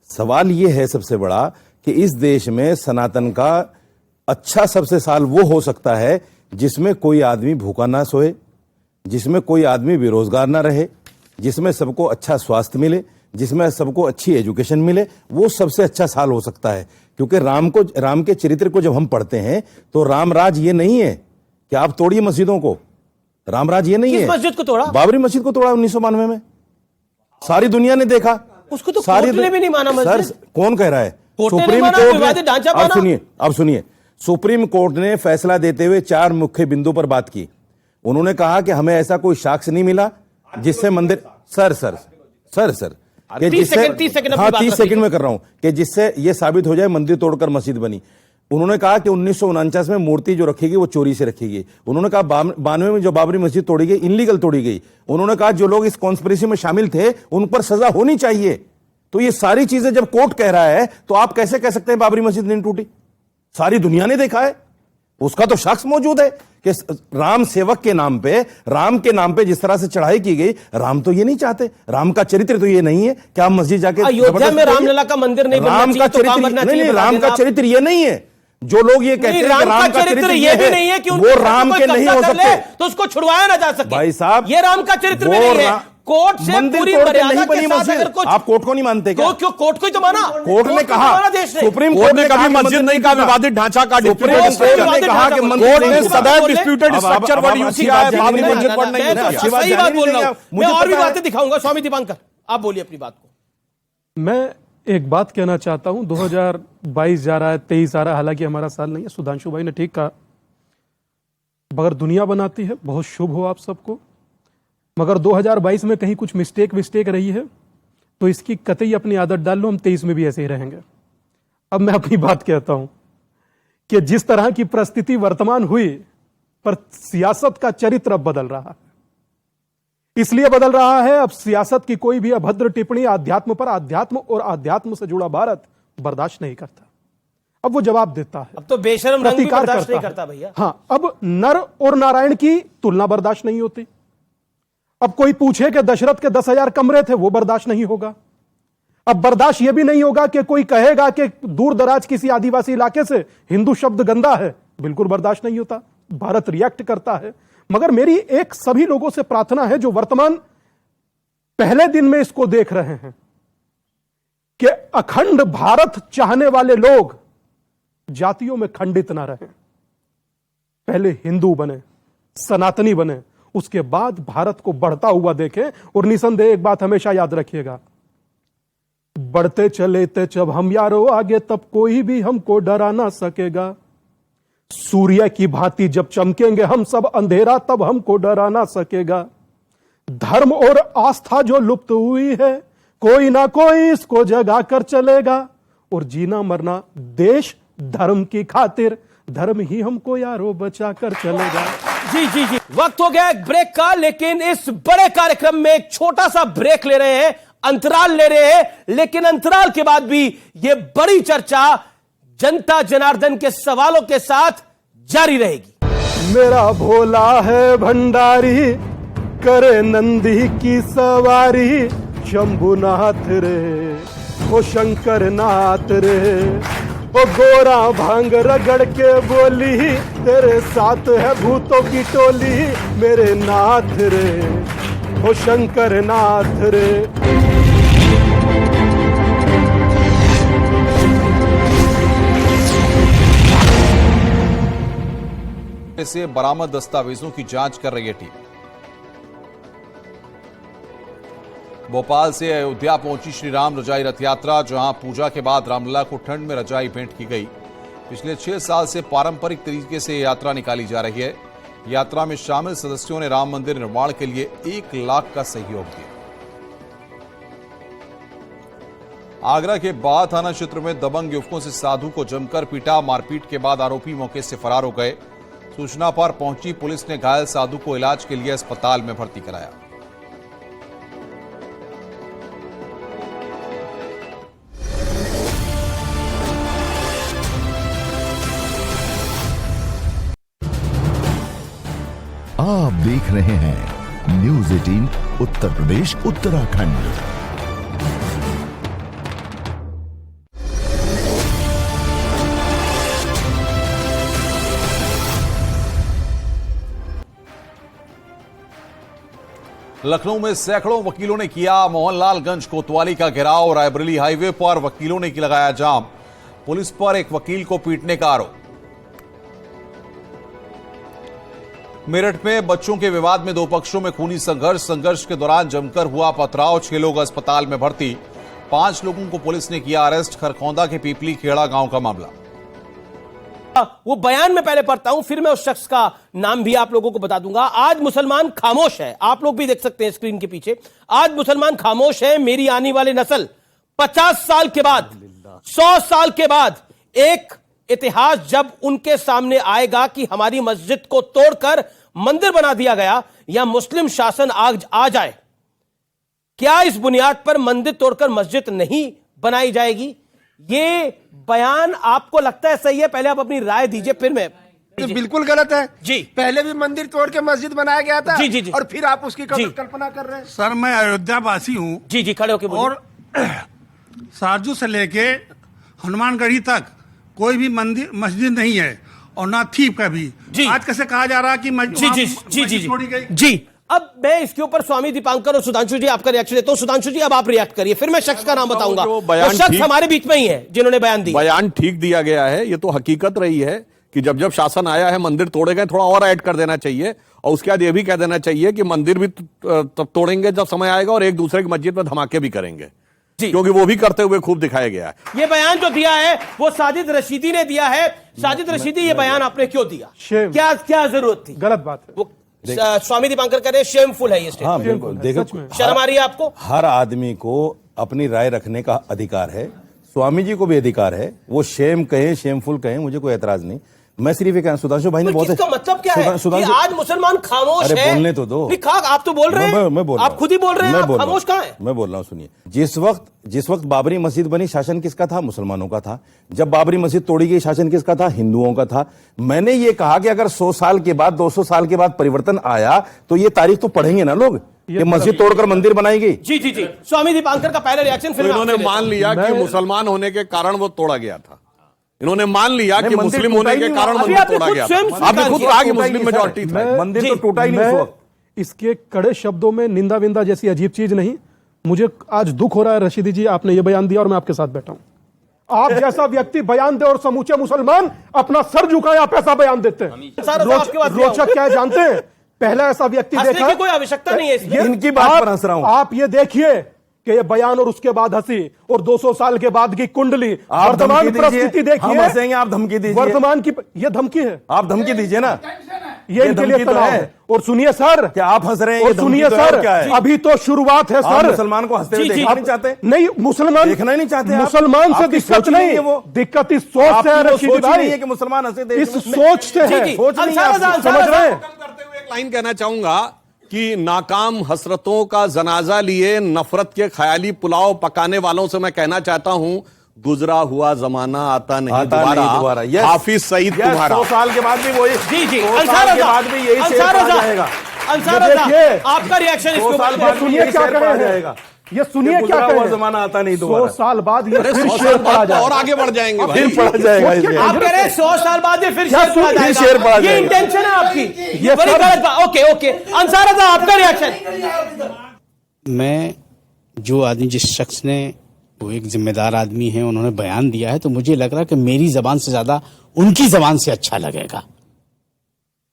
सवाल ये है सबसे बड़ा कि इस देश में सनातन का अच्छा सबसे साल वो हो सकता है जिसमें कोई आदमी भूखा ना सोए, जिसमें कोई आदमी बेरोजगार ना रहे, जिसमें सबको अच्छा स्वास्थ्य मिले, जिसमें सबको अच्छी एजुकेशन मिले। वो सबसे अच्छा साल हो सकता है। क्योंकि राम के चरित्र को जब हम पढ़ते हैं तो रामराज ये नहीं है कि आप तोड़िए मस्जिदों को। रामराज ये नहीं है। मस्जिद को तोड़ा? बाबरी मस्जिद को तोड़ा 1992 में, सारी दुनिया ने देखा। उसको तो कोर्ट ने भी नहीं माना मस्जिद। सर कौन कह रहा है? सुप्रीम कोर्ट विवादित ढांचा माना। अब सुनिए, सुप्रीम कोर्ट ने फैसला देते हुए 4 मुख्य बिंदु पर बात की। उन्होंने कहा कि हमें ऐसा कोई साक्ष्य नहीं मिला जिससे मंदिर सर 30 सेकंड में कर रहा हूं कि जिससे यह साबित हो जाए मंदिर तोड़कर मस्जिद बनी। उन्होंने कहा कि 1949 में मूर्ति जो रखी गई वो चोरी से रखी गई। उन्होंने कहा 92 में जो बाबरी मस्जिद तोड़ी गई इनलीगल तोड़ी गई। उन्होंने कहा जो लोग इस कॉन्स्पिरेसी में शामिल थे उन पर सजा होनी चाहिए। तो ये सारी चीजें जब कोर्ट कह रहा है तो आप कैसे कह सकते हैं बाबरी मस्जिद नहीं टूटी? सारी दुनिया ने देखा है, उसका तो साक्ष्य मौजूद है कि राम सेवक के नाम पे, राम के नाम पे जिस तरह से चढ़ाई की गई, राम तो ये नहीं चाहते। राम का चरित्र तो ये नहीं है कि आप मस्जिद जाके अयोध्या में रामलला का मंदिर नहीं राम का चरित्र नहीं, राम का चरित्र ये नहीं है। जो लोग ये कहते हैं कि राम का चरित्र ये भी नहीं है कि वो राम के नहीं हो सकते तो उसको छुड़वाया ना जा सके। भाई साहब ये राम का चरित्र भी नहीं है। कोर्ट से पूरी मर्यादा के साथ अगर कुछ आप कोर्ट को नहीं मानते क्या? क्यों कोर्ट को ही तो माना। कोर्ट ने कहा, सुप्रीम कोर्ट ने कभी मस्जिद नहीं कहा, विवादित ढांचा का डिस्प्यूटेड स्ट्रक्चर ने कहा कि कोर्ट ने सदैव डिस्प्यूटेड स्ट्रक्चर वर्ड यूज किया है, बाबरी मस्जिद पर नहीं है। सही बात बोल रहा हूं मैं, और भी बातें दिखाऊंगा। स्वामी दीपांकर आप बोलिए अपनी बात को। मैं एक बात कहना चाहता हूं, 2022 जा रहा है, 23 आ रहा है, हालांकि हमारा साल नहीं है। सुधांशु भाई ने ठीक कहा, मगर दुनिया बनाती है, बहुत शुभ हो आप सबको। मगर 2022 में कहीं कुछ मिस्टेक रही है तो इसकी कतई अपनी आदत डाल लो, हम 23 में भी ऐसे ही रहेंगे। अब मैं अपनी बात कहता हूं कि जिस तरह की परिस्थिति वर्तमान हुई, पर सियासत का चरित्र अब बदल रहा है। इसलिए बदल रहा है, अब सियासत की कोई भी अभद्र टिप्पणी अध्यात्म पर, अध्यात्म और अध्यात्म से जुड़ा भारत बर्दाश्त नहीं करता। अब वो जवाब देता है, अब तो बेशरम रंग भी बर्दाश्त नहीं करता भैया। हाँ, अब नर और नारायण की तुलना बर्दाश्त नहीं होती। अब कोई पूछे कि दशरथ के 10,000 कमरे थे, वो बर्दाश्त नहीं होगा। अब बर्दाश्त यह भी नहीं होगा कि कोई कहेगा कि दूर दराज किसी आदिवासी इलाके से हिंदू शब्द गंदा है, बिल्कुल बर्दाश्त नहीं होता। भारत रिएक्ट करता है। मगर मेरी एक सभी लोगों से प्रार्थना है जो वर्तमान पहले दिन में इसको देख रहे हैं कि अखंड भारत चाहने वाले लोग जातियों में खंडित ना रहें। पहले हिंदू बने, सनातनी बने, उसके बाद भारत को बढ़ता हुआ देखें। और निसंदेह एक बात हमेशा याद रखिएगा, बढ़ते चले थे जब हम यारो आगे, तब कोई भी हमको डरा ना सकेगा। सूर्य की भांति जब चमकेंगे हम सब, अंधेरा तब हमको डरा ना सकेगा। धर्म और आस्था जो लुप्त हुई है, कोई ना कोई इसको जगा कर चलेगा। और जीना मरना देश धर्म की खातिर, धर्म ही हमको यारो बचा कर चलेगा। जी वक्त हो गया एक ब्रेक का, लेकिन इस बड़े कार्यक्रम में एक छोटा सा ब्रेक ले रहे हैं, अंतराल ले रहे हैं। लेकिन अंतराल के बाद भी यह बड़ी चर्चा जनता जनार्दन के सवालों के साथ जारी रहेगी। मेरा भोला है भंडारी, करे नंदी की सवारी, शंभुनाथ रे ओ शंकर नाथ रे, ओ गोरा भांग रगड़ के बोली, तेरे साथ है भूतों की टोली, मेरे नाथ रे ओ शंकर नाथ रे। से बरामद दस्तावेजों की जांच कर रही है टीम। भोपाल से अयोध्या पहुंची श्री राम रजाई रथ यात्रा, जहां पूजा के बाद रामलला को ठंड में रजाई भेंट की गई। पिछले 6 साल से पारंपरिक तरीके से यात्रा निकाली जा रही है। यात्रा में शामिल सदस्यों ने राम मंदिर निर्माण के लिए 1 लाख का सहयोग दिया। आगरा के बाह थाना क्षेत्र में दबंग युवकों से साधु को जमकर पीटा। मारपीट के बाद आरोपी मौके से फरार हो गए। सूचना पर पहुंची पुलिस ने घायल साधु को इलाज के लिए अस्पताल में भर्ती कराया। आप देख रहे हैं न्यूज़ 18 उत्तर प्रदेश उत्तराखंड। लखनऊ में सैकड़ों वकीलों ने किया मोहनलालगंज कोतवाली का घेराव। रायबरेली हाईवे पर वकीलों ने लगाया जाम। पुलिस पर एक वकील को पीटने का आरोप। मेरठ में बच्चों के विवाद में 2 पक्षों में खूनी संघर्ष के दौरान जमकर हुआ पथराव। 6 लोग अस्पताल में भर्ती। 5 लोगों को पुलिस ने किया अरेस्ट। खरखौंदा के पीपली खेड़ा गांव का मामला। वो बयान में पहले पढ़ता हूं, फिर मैं उस शख्स का नाम भी आप लोगों को बता दूंगा। आज मुसलमान खामोश है, आप लोग भी देख सकते हैं स्क्रीन के पीछे। आज मुसलमान खामोश है। मेरी आने वाली नस्ल 50 साल के बाद, 100 साल के बाद एक इतिहास जब उनके सामने आएगा कि हमारी मस्जिद को तोड़कर मंदिर बना दिया गया या मुस्लिम शासन आ जाए, क्या इस बुनियाद पर मंदिर तोड़कर मस्जिद नहीं बनाई जाएगी? ये बयान आपको लगता है सही है? पहले आप अपनी राय दीजिए, फिर मैं। बिल्कुल गलत है जी। पहले भी मंदिर तोड़ के मस्जिद बनाया गया था। जी। और फिर आप उसकी कल्पना कर रहे हैं। सर, मैं अयोध्या वासी हूँ। जी, खड़े होके बोलिए। और सारजू से लेके हनुमानगढ़ी तक कोई भी मंदिर मस्जिद नहीं है और ना थी कभी। आज कैसे कहा जा रहा है कि मस्जिद छोड़ी गई? जी, अब मैं इसके ऊपर स्वामी दीपांकर और सुधांशु जी आपका रिएक्शन देता हूं। सुधांशु जी अब आप रिएक्ट करिए, फिर मैं शख्स का नाम बताऊंगा। वो शख्स हमारे बीच में ही है जिन्होंने बयान दिया। बयान ठीक दिया गया है। ये तो हकीकत रही है कि जब जब शासन आया है मंदिर तोड़े गए, थोड़ा और ऐड कर देना चाहिए और उसके बाद ये भी कह देना चाहिए कि मंदिर भी तब तोड़ेंगे जब समय आएगा और एक दूसरे की मस्जिद में धमाके भी करेंगे, क्योंकि वो भी करते हुए खूब दिखाया गया है। ये बयान जो दिया है वो साजिद रशीदी ने दिया है। साजिद रशीदी, ये बयान आपने क्यों दिया? क्या जरूरत थी? गलत बात है। वो स्वामी दीपांकर कह रहे हैं शेमफुल है ये स्टेटमेंट। हाँ बिल्कुल, देखो शर्म आ रही है आपको? हर आदमी को अपनी राय रखने का अधिकार है, स्वामी जी को भी अधिकार है। वो शेम कहें, शेमफुल कहें, मुझे कोई एतराज नहीं। मैं सिर्फ ये कहना, सुधांशु भाई ने बहुत इसका मतलब क्या है कि आज मुसलमान खामोश है? अरे बोलने तो दो। आप तो बोल रहे हैं, मैं बोल आप खुद ही बोल रहे हैं, आप खामोश कहां हैं? मैं बोल रहा हूं, सुनिए। जिस वक्त बाबरी मस्जिद बनी, शासन किसका था? मुसलमानों का था। जब बाबरी मस्जिद तोड़ी गई, शासन किसका था? हिंदुओं का था। मैंने ये कहा कि अगर 100 साल के बाद, 200 साल के बाद परिवर्तन आया तो ये तारीख तो पढ़ेंगे ना लोग, ये मस्जिद तोड़कर मंदिर बनाई गई। जी। स्वामी दीपांकर का पहला रिएक्शन, फिर इन्होंने मान लिया कि मुसलमान होने के कारण वो तोड़ा गया था। इन्होंने मान लिया कि मुस्लिम होने के कारण मंदिर तोड़ा गया था। आपने खुद कहा कि मुस्लिम मेजॉरिटी था, मंदिर तो टूटा ही नहीं उस वक्त। इसके कड़े शब्दों में निंदा विंदा जैसी अजीब चीज नहीं। मुझे आज दुख हो रहा है रशीदी जी, आपने ये बयान दिया और मैं आपके साथ बैठा हूं। आप जैसा व्यक्ति बयान दे और समूचे मुसलमान अपना सर झुकाए, आप ऐसा बयान देते हैं। रोचक क्या है जानते हैं? पहला ऐसा व्यक्ति देखा, कोई आवश्यकता नहीं है इनकी बात पर हंस रहा हूं। आप ये देखिए कि ये बयान और उसके बाद हंसी और 200 साल के बाद की कुंडली, वर्तमान परिस्थिति देखिए। हम हंसेंगे, आप धमकी दीजिए। वर्तमान की ये धमकी है, आप धमकी दीजिए ना। ये इनके लिए तनाव है। और सुनिए सर, क्या आप हंस रहे हैं? और सुनिए सर, अभी तो शुरुआत है सर। मुसलमान को हंसते हुए देखना नहीं चाहते? नहीं, मुसलमान देखना ही नहीं चाहते। मुसलमान से दिक्कत नहीं है, वो दिक्कत इस सोच से है रशीदी भाई, कि मुसलमान हंसे, इस सोच से है। समझ रहे हैं? एक लाइन कहना चाहूंगा कि नाकाम हसरतों का जनाजा लिए नफरत के ख्याली पुलाव पकाने वालों से मैं कहना चाहता हूं, गुजरा हुआ जमाना आता नहीं दोबारा। हाफिज सईद तुम्हारा 100 साल के बाद भी वही। जी। साल के बाद भी यही शेर पढ़ा जाएगा। आपका रिएक्शन इसके ऊपर सुनिए, क्या कह रहे हैं? ये सुनिए क्या कह रहे हैं? जमाना आता नहीं दोबारा। 100 साल बाद ये फिर शेर पढ़ा जाएगा और आगे बढ़ जाएंगे, फिर पढ़ा जाएगा। आप कह रहे हैं 100 साल बाद ये फिर शेर पढ़ा जाएगा। ये इंटेंशन है आपकी, ये बड़ी गलत बात। ओके अंसार साहब, आपका रिएक्शन। मैं जो आदमी, जिस शख्स ने, वो एक जिम्मेदार आदमी है, उन्होंने बयान दिया है, तो मुझे लग रहा है कि मेरी जबान से ज्यादा उनकी जबान से अच्छा लगेगा।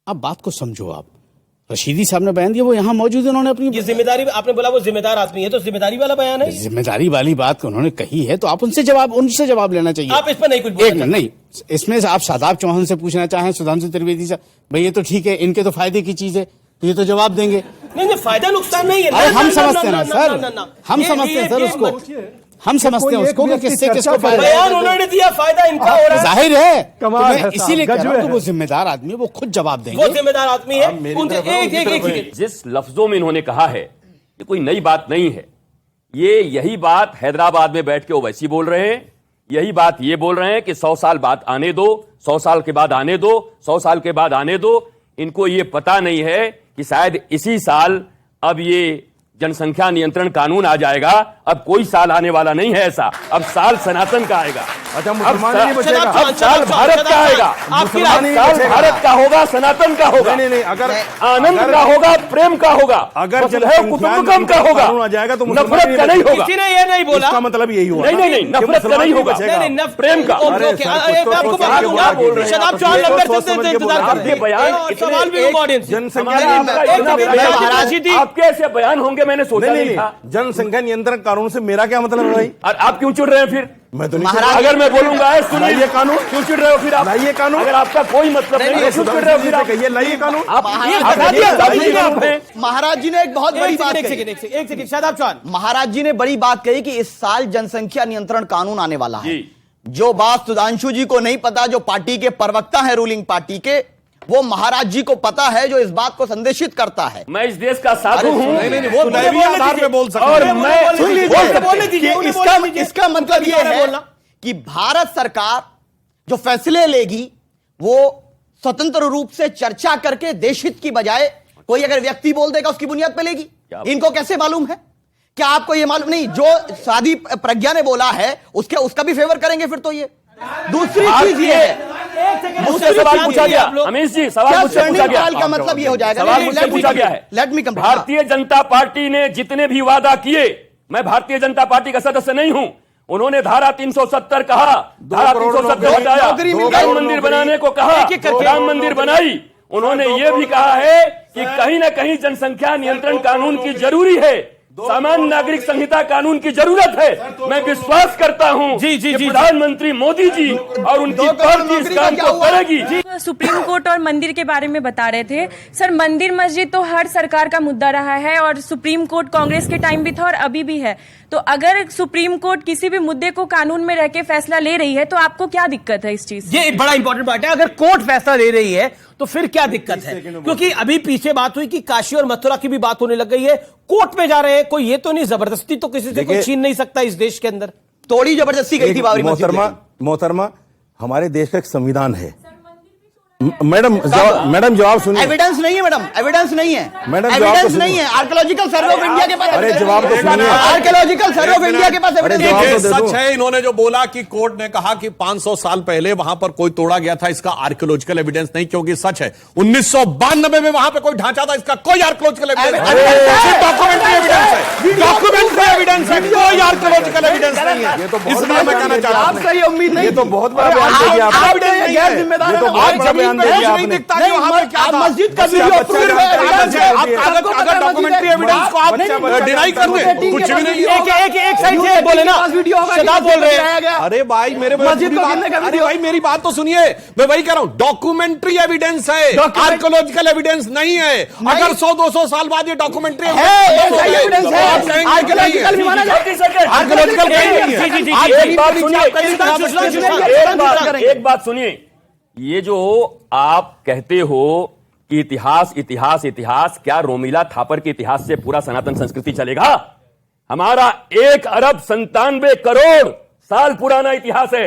अब बात को समझो। आप रशीदी साहब ने बयान दिया, वो यहाँ मौजूद है, उन्होंने अपनी जिम्मेदारी, आपने बोला वो जिम्मेदार आदमी है, तो जिम्मेदारी वाला बयान है। जिम्मेदारी वाली बात उन्होंने कही है, तो आप उनसे जवाब लेना चाहिए। आप इस पर नहीं कुछ नहीं, इसमें आप शादाब चौहान से पूछना चाहें, सुधांशु त्रिवेदी से, भाई ये तो ठीक है, इनके तो फायदे की चीज है, तो ये तो जवाब देंगे। नहीं, फायदा नुकसान नहीं है। हम समझते हैं ना सर, हम समझते हैं सर उसको, हम समझते हैं उसको कि किससे किसको फायदा। बयान उन्होंने दिया, फायदा इनका हो रहा है, जाहिर है। इसीलिए कह रहा हूं कि वो जिम्मेदार आदमी है, वो खुद जवाब देंगे। वो जिम्मेदार आदमी है। जिस लफ्जों में इन्होंने कहा है, ये कोई नई बात नहीं है। यही बात हैदराबाद में बैठ के वो वैसी बोल रहे हैं, यही बात ये बोल रहे हैं कि 100 साल बाद आने दो, 100 साल के बाद आने दो, 100 साल के बाद आने दो। इनको ये पता नहीं है कि शायद इसी साल अब ये जनसंख्या नियंत्रण कानून आ जाएगा। अब कोई साल आने वाला नहीं है ऐसा, अब साल सनातन का आएगा। अच्छा, मुसलमान नहीं बचेगा, अब साल भारत का आएगा, साल भारत का होगा, सनातन का होगा। नहीं, अगर आनंद का होगा, प्रेम का होगा, अगर कुटुंबकम का होगा, आ जाएगा तो नफरत का नहीं होगा। किसी ने ये नहीं बोला, इसका मतलब यही हुआ। नहीं, नफरत का नहीं होगा, प्रेम का। जनसंख्या आपके ऐसे बयान होंगे, मैंने सोचा नहीं था। जनसंख्या नियंत्रण कानून कानून से मेरा क्या मतलब है भाई? और आप क्यों चिढ़ रहे हैं फिर? मैं तो नहीं महाराज, अगर मैं बोलूंगा सुनिए लाइए कानून। क्यों चिढ़ रहे हो फिर आप? लाइए कानून। अगर आपका कोई मतलब नहीं है क्यों चिढ़ रहे हो फिर आप? कहिए लाइए कानून। महाराज जी ने एक बहुत बड़ी बात एक कही। सेकंड शादाब चौहान। महाराज जी ने बड़ी बात कही कि इस साल जनसंख्या नियंत्रण कानून आने वाला है। जी। जो बात सुधांशु जी को नहीं पता, जो पार्टी के प्रवक्ता है रूलिंग पार्टी के, वो महाराज जी को पता है, जो इस बात को संदेशित करता है। मैं इस देश का साधु हूं। नहीं, वो दैवीय आधार पे बोल सकते और हैं। मैं सुन लीजिए, इसका मतलब ये है कि भारत सरकार जो फैसले लेगी वो स्वतंत्र रूप से चर्चा करके देशहित की बजाय कोई अगर व्यक्ति बोल देगा उसकी बुनियाद पे लेगी। इनको कैसे मालूम है? क्या आपको ये मालूम नहीं? जो साधी प्रज्ञा ने बोला है उसका भी फेवर करेंगे फिर तो ये। दूसरी चीज ये है, मुझसे सवाल पूछा गया अमीश जी, सवाल मुझसे पूछा गया का मतलब ये हो जाएगा। सवाल मुझसे पूछा गया है। Let me complete. Bharatiya Janata party ने जितने भी वादा किए, मैं भारतीय जनता पार्टी का सदस्य नहीं हूं, उन्होंने धारा 370 कहा, धारा 370 हटाया, राम मंदिर बनाने को कहा, राम मंदिर बनाई। उन्होंने ये भी कहा है कि कहीं ना कहीं जनसंख्या नियंत्रण कानून की जरूरी है, सामान्य नागरिक संहिता कानून की जरूरत है। मैं विश्वास करता हूं कि प्रधानमंत्री मोदी जी और उनकी पार्टी इस काम को करेगी। सुप्रीम कोर्ट और मंदिर के बारे में बता रहे थे सर। मंदिर मस्जिद तो हर सरकार का मुद्दा रहा है और सुप्रीम कोर्ट कांग्रेस के टाइम भी था और अभी भी है। तो अगर सुप्रीम कोर्ट किसी भी मुद्दे को कानून में रह के फैसला ले रही है तो आपको क्या दिक्कत है इस चीज? ये बड़ा इंपॉर्टेंट बात है। अगर कोर्ट फैसला ले रही है तो फिर क्या दिक्कत है? क्योंकि अभी पीछे बात हुई कि काशी और मथुरा की भी बात होने लग गई है, कोर्ट में जा रहे हैं। कोई ये तो नहीं, जबरदस्ती तो किसी से कोई छीन नहीं सकता इस देश के अंदर। थोड़ी जबरदस्ती गई थी बाबरी मस्जिद। मोहतरमा, हमारे देश का एक संविधान है। मैडम जवाब सुनिए। एविडेंस नहीं है मैडम, एविडेंस नहीं है मैडम, एविडेंस नहीं है। आर्कियोलॉजिकल सर्वे ऑफ इंडिया के पास अरे जवाब तो सुनिए। आर्कियोलॉजिकल सर्वे ऑफ इंडिया के पास एविडेंस सच है। इन्होंने जो बोला कि कोर्ट ने कहा कि 500 साल पहले वहां पर कोई तोड़ा गया था, इसका आर्कियोलॉजिकल एविडेंस नहीं, क्योंकि सच है 1992 में वहां पे कोई ढांचा था, इसका कोई आर्कियोलॉजिकल एविडेंस नहीं। डॉक्यूमेंट्री एविडेंस है, डॉक्यूमेंट्री एविडेंस है, कोई आर्कियोलॉजिकल एविडेंस नहीं है। इसलिए मैं कहना चाहता हूं आपसे ये उम्मीद नहीं। ये तो बहुत बड़ा बयान दे दिया आपने। गैर जिम्मेदार ये तो बहुत बड़ा बयान दे दिया आपने। मस्जिद का अगर डॉक्यूमेंट्री एविडेंस को आप डिनाई कर दें, कुछ भी नहीं। एक साइड से बोले ना, शदाब बोल रहे हैं। अरे भाई मेरी बात तो सुनिए। मैं वही कह रहा हूं, डॉक्यूमेंट्री एविडेंस है, आर्कियोलॉजिकल एविडेंस नहीं है। अगर 100-200 साल बाद ये डॉक्यूमेंट्री एक बात सुनिए, ये जो आप कहते हो कि इतिहास इतिहास इतिहास, क्या रोमिला थापर के इतिहास से पूरा सनातन संस्कृति चलेगा? हमारा 1,97,00,00,000 साल पुराना इतिहास है।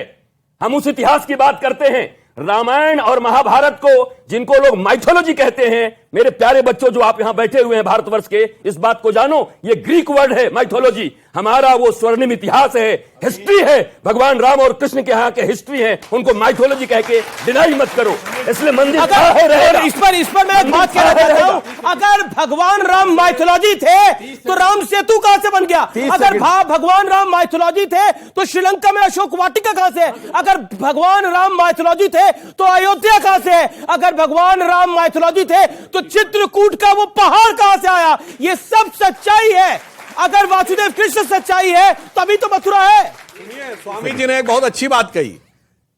हम उस इतिहास की बात करते हैं। रामायण और महाभारत को, जिनको लोग माइथोलॉजी कहते हैं, मेरे प्यारे बच्चों जो आप यहां बैठे हुए हैं भारतवर्ष के, इस बात को जानो, ये ग्रीक वर्ड है माइथोलॉजी। हमारा वो स्वर्णिम इतिहास है, हिस्ट्री है। भगवान राम और कृष्ण के यहाँ के हिस्ट्री है, उनको माइथोलॉजी कह के डिनाई मत करो। इसलिए मंदिर इस पर मैं एक बात कहना चाहता हूं, अगर भगवान राम माइथोलॉजी थे तो राम सेतु कहां से बन गया? अगर भगवान राम माइथोलॉजी थे तो श्रीलंका में अशोक वाटिका कहां से है? अगर भगवान राम माइथोलॉजी थे तो अयोध्या कहां से है? अगर भगवान राम माइथोलॉजी थे तो चित्रकूट का वो पहाड़ कहां से आया? ये सब सच्चाई है। अगर वासुदेव कृष्ण सच्चाई है तभी तो मथुरा है। स्वामी जी ने एक बहुत अच्छी बात कही।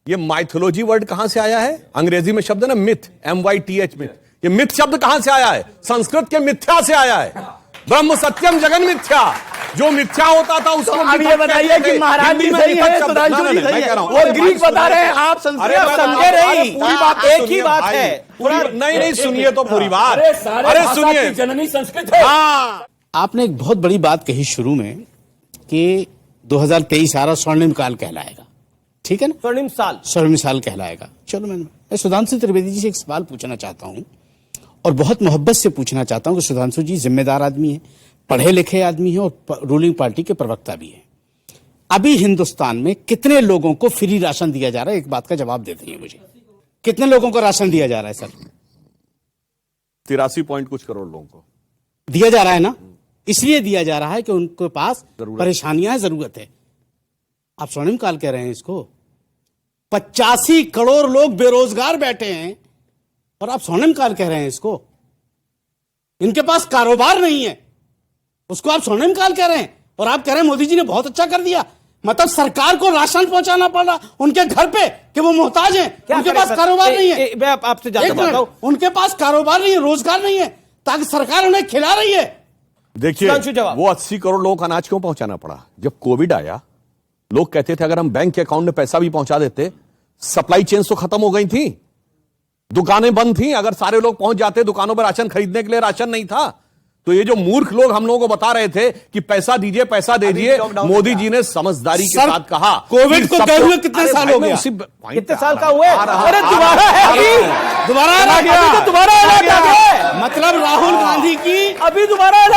ये माइथोलॉजी वर्ड कहां से आया है? अंग्रेजी में शब्द है ना मिथ, MYTH मिथ। ये मिथ शब्द कहां से आया है? संस्कृत के मिथ्या से आया है। ब्रह्म सत्यम जगन मिथ्या, जो मिथ्या होता था उसको अब ये बताइए कि महाराज जी सही है, सुधांशु जी सही है, और ग्रीक बता रहे हैं, आप संस्कृत समझे नहीं। पूरी बात एक ही बात है। नहीं सुनिए तो पूरी बात। अरे सुनिए, जननी संस्कृत है। आपने एक बहुत बड़ी बात कही शुरू में कि 2023 आ रहा, स्वर्णिम काल कहलाएगा, ठीक है ना? स्वर्णिम साल कहलाएगा। चलो मैं सुधांशु त्रिवेदी जी से एक सवाल पूछना चाहता हूं और बहुत मोहब्बत से पूछना चाहता हूं कि सुधांशु जी जिम्मेदार आदमी है, पढ़े लिखे आदमी है और रूलिंग पार्टी के प्रवक्ता भी है। अभी हिंदुस्तान में कितने लोगों को फ्री राशन दिया जा रहा है? एक बात का जवाब देते हैं मुझे। कितने लोगों को राशन दिया जा रहा है सर? 83 पॉइंट कुछ करोड़ लोगों को दिया जा रहा है ना। इसलिए दिया जा रहा है कि उनके पास परेशानियां, जरूरत है। आप स्वर्णिम काल कह रहे हैं इसको। 85 करोड़ लोग बेरोजगार बैठे हैं और आप स्वर्णिम काल कह रहे हैं इसको। इनके पास कारोबार नहीं है, उसको आप स्वर्णिम काल कह रहे हैं और आप कह रहे हैं मोदी जी ने बहुत अच्छा कर दिया। मतलब सरकार को राशन पहुंचाना पड़ा उनके घर पे कि वो मोहताज हैं, उनके पास कारोबार नहीं है। मैं आपसे जानना चाहता हूं, उनके पास कारोबार नहीं है, रोजगार नहीं है, ताकि सरकार उन्हें खिला रही है। देखिए वो 80 करोड़ लोगों को अनाज क्यों पहुंचाना पड़ा? जब कोविड आया लोग कहते थे अगर हम बैंक के अकाउंट में पैसा भी पहुंचा देते, सप्लाई चेन तो खत्म हो गई थी, दुकानें बंद थी, अगर सारे लोग पहुंच जाते दुकानों पर राशन खरीदने के लिए राशन नहीं था। तो ये जो मूर्ख लोग हम लोगों को बता रहे थे कि पैसा दीजिए पैसा दीजिए, मोदी जी ने समझदारी के साथ कहा। कोविड को गए हुए कितने साल हो गया? कितने साल का हुए? अरे दोबारा है, दोबारा मतलब राहुल गांधी की अभी दोबारा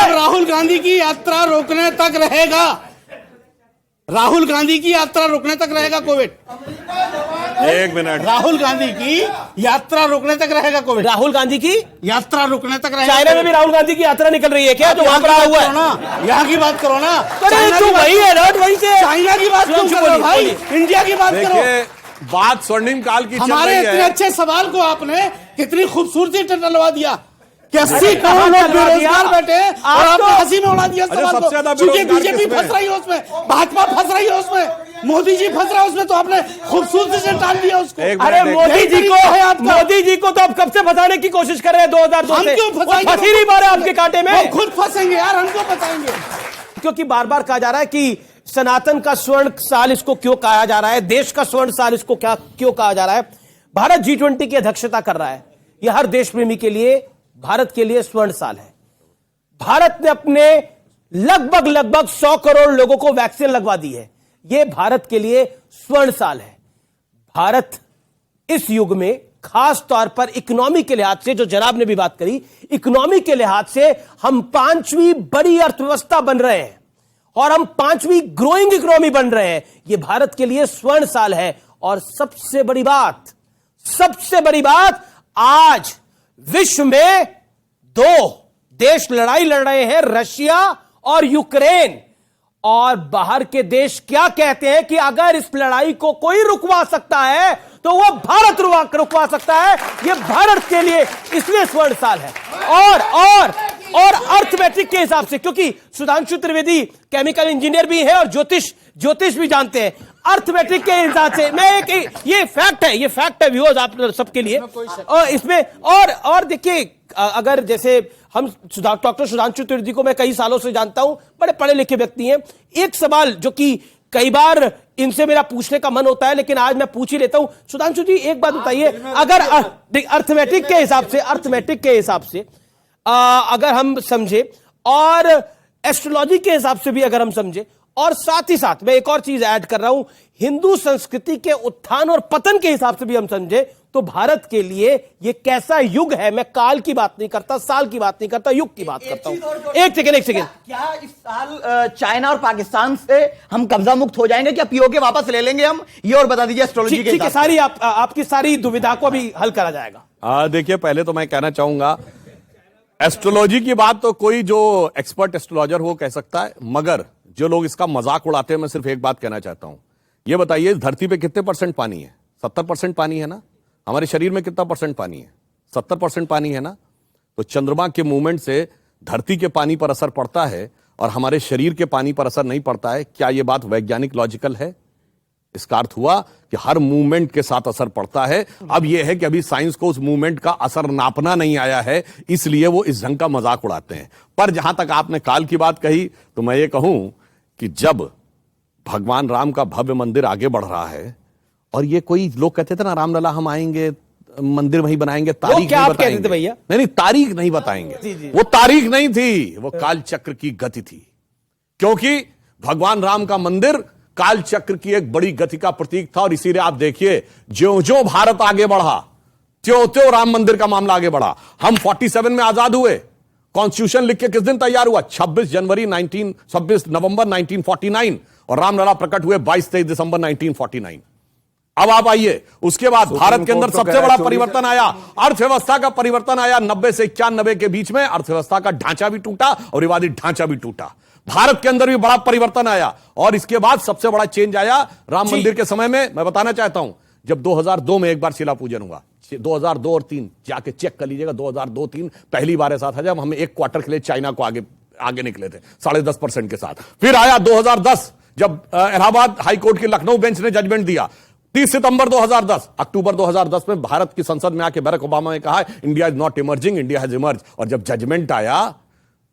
राहुल गांधी की यात्रा रोकने तक रहेगा, राहुल गांधी की यात्रा रोकने तक रहेगा कोविड। एक मिनट, राहुल गांधी की यात्रा रोकने तक रहेगा कोविड। राहुल गांधी की यात्रा रोकने तक रहेगा। चाइना में भी राहुल गांधी की यात्रा निकल रही है क्या? जो वहां पर आया हुआ है ना, यहाँ की बात करो ना। वही है ना, वही से चाइना की बात क्यों कर रहे हो भाई? इंडिया की बात करो। बात स्वर्णिम काल की हमारे इतने अच्छे सवाल को आपने कितनी खूबसूरती टलवा दिया कि 80 करोड़ लोग बेरोजगार बैठे और आपने हंसी में उड़ा दिया सवाल को। क्योंकि बीजेपी फंस रही है उसमें, भाजपा फंस रही है उसमें, मोदी जी फंस रहा है उसमें, तो आपने खूबसूरती से टाल दिया उसको। अरे मोदी जी को तो आप कब से फंसाने की कोशिश कर रहे हैं 2002 से। हम क्यों फंसाएंगे? फंस ही नहीं पा रहे आपके कांटे में। हम खुद फंसेंगे यार, हमको बताएंगे। क्योंकि बार बार कहा जा रहा है कि सनातन का स्वर्ण साल इसको क्यों कहा जा रहा है, देश का स्वर्ण साल इसको क्यों कहा जा रहा है। भारत G20 की अध्यक्षता कर रहा है, यह हर देश प्रेमी के लिए, भारत के लिए स्वर्ण साल है। भारत ने अपने लगभग 100 करोड़ लोगों को वैक्सीन लगवा दी है, यह भारत के लिए स्वर्ण साल है। भारत इस युग में खास तौर पर इकोनॉमी के लिहाज से, जो जनाब ने भी बात करी, इकोनॉमी के लिहाज से हम 5वीं बड़ी अर्थव्यवस्था बन रहे हैं और हम 5वीं ग्रोइंग इकोनॉमी बन रहे हैं। यह भारत के लिए स्वर्ण साल है। और सबसे बड़ी बात, आज विश्व में 2 देश लड़ाई लड़ रहे हैं, रशिया और यूक्रेन। और बाहर के देश क्या कहते हैं कि अगर इस लड़ाई को कोई रुकवा सकता है तो वह भारत रुकवा सकता है। यह भारत के लिए इसलिए स्वर्ण साल है। और अर्थमेटिक के हिसाब से, क्योंकि सुधांशु त्रिवेदी केमिकल इंजीनियर भी है और ज्योतिष भी जानते हैं, अर्थमेटिक के हिसाब से मैं ये फैक्ट है व्यूअर्स आप सबके लिए। और इसमें और देखिए, अगर जैसे हम डॉक्टर सुधांशु त्रिवेदी को मैं कई सालों से जानता हूं, बड़े पढ़े लिखे व्यक्ति हैं। एक सवाल जो कि कई बार इनसे मेरा पूछने का मन होता है, लेकिन आज मैं पूछ ही लेता हूं। सुधांशु जी एक बात बताइए, अगर अर्थमेटिक के हिसाब से अगर हम समझे और एस्ट्रोलॉजी के हिसाब से भी अगर हम समझे, और साथ ही साथ मैं एक और चीज ऐड कर रहा हूं, हिंदू संस्कृति के उत्थान और पतन के हिसाब से भी हम समझे, तो भारत के लिए यह कैसा युग है। मैं काल की बात नहीं करता, साल की बात नहीं करता, युग की बात करता हूं। एक सेकेंड क्या इस साल चाइना और पाकिस्तान से हम कब्जा मुक्त हो जाएंगे? क्या पीओके वापस ले लेंगे हम? ये और बता दीजिए एस्ट्रोलॉजी के हिसाब से। सारी आपकी सारी दुविधा को भी हल करा जाएगा। देखिए, पहले तो मैं कहना चाहूंगा, एस्ट्रोलॉजी की बात तो कोई जो एक्सपर्ट एस्ट्रोलॉजर हो कह सकता है, मगर जो लोग इसका मजाक उड़ाते हैं, मैं सिर्फ एक बात कहना चाहता हूं। यह बताइए, इस धरती पे कितने % पानी है? 70% पानी है ना? हमारे शरीर में कितना % पानी है? 70% पानी है ना? तो चंद्रमा के मूवमेंट से धरती के पानी पर असर पड़ता है और हमारे शरीर के पानी पर असर नहीं पड़ता है। क्या यह बात वैज्ञानिक लॉजिकल है? इसका अर्थ हुआ कि हर मूवमेंट के साथ असर पड़ता है। अब यह है कि अभी साइंस को उस मूवमेंट का असर नापना नहीं आया है, इसलिए वो इस ढंग का मजाक उड़ाते हैं। पर जहां तक आपने काल की बात कही, तो मैं ये कहूं कि जब भगवान राम का भव्य मंदिर आगे बढ़ रहा है, और ये कोई लोग कहते थे ना, रामलला हम आएंगे, मंदिर वहीं बनाएंगे, तारीख क्या नहीं आप कहते थे बताएंगे भैया? नहीं, तारीख नहीं बताएंगे। जी। वो तारीख नहीं थी, वो काल चक्र की गति थी। क्योंकि भगवान राम का मंदिर काल चक्र की एक बड़ी गति का प्रतीक था। और इसीलिए आप देखिए, ज्यों-ज्यों भारत आगे बढ़ा, त्यों-त्यों राम मंदिर का मामला आगे बढ़ा। हम 47 में आजाद हुए, कॉन्स्टिट्यूशन लिख के किस दिन तैयार हुआ? 26 नवंबर 1949, और रामलला प्रकट हुए 22-23 दिसंबर 1949। अब आप आइए, उसके बाद भारत के अंदर सबसे बड़ा परिवर्तन आया, अर्थव्यवस्था का परिवर्तन आया। 90 से 91 के बीच में अर्थव्यवस्था का ढांचा भी टूटा और विवादित ढांचा भी टूटा। भारत के अंदर भी बड़ा परिवर्तन आया, और इसके बाद सबसे बड़ा चेंज आया राम मंदिर के समय में। मैं बताना चाहता हूं, जब 2002 में एक बार शिला पूजन हुआ, 2002 और 3 जाके चेक कर लीजिएगा, 2002-3 पहली बार ऐसा था जब हम एक क्वार्टर के लिए चाइना को आगे आगे निकले थे 10.5% के साथ। फिर आया 2010 जब इलाहाबाद हाईकोर्ट की लखनऊ बेंच ने जजमेंट दिया 30 सितंबर 2010। अक्टूबर 2010 में भारत की संसद में आके बराक ओबामा ने कहा India is not emerging, India has emerge. और जब जजमेंट आया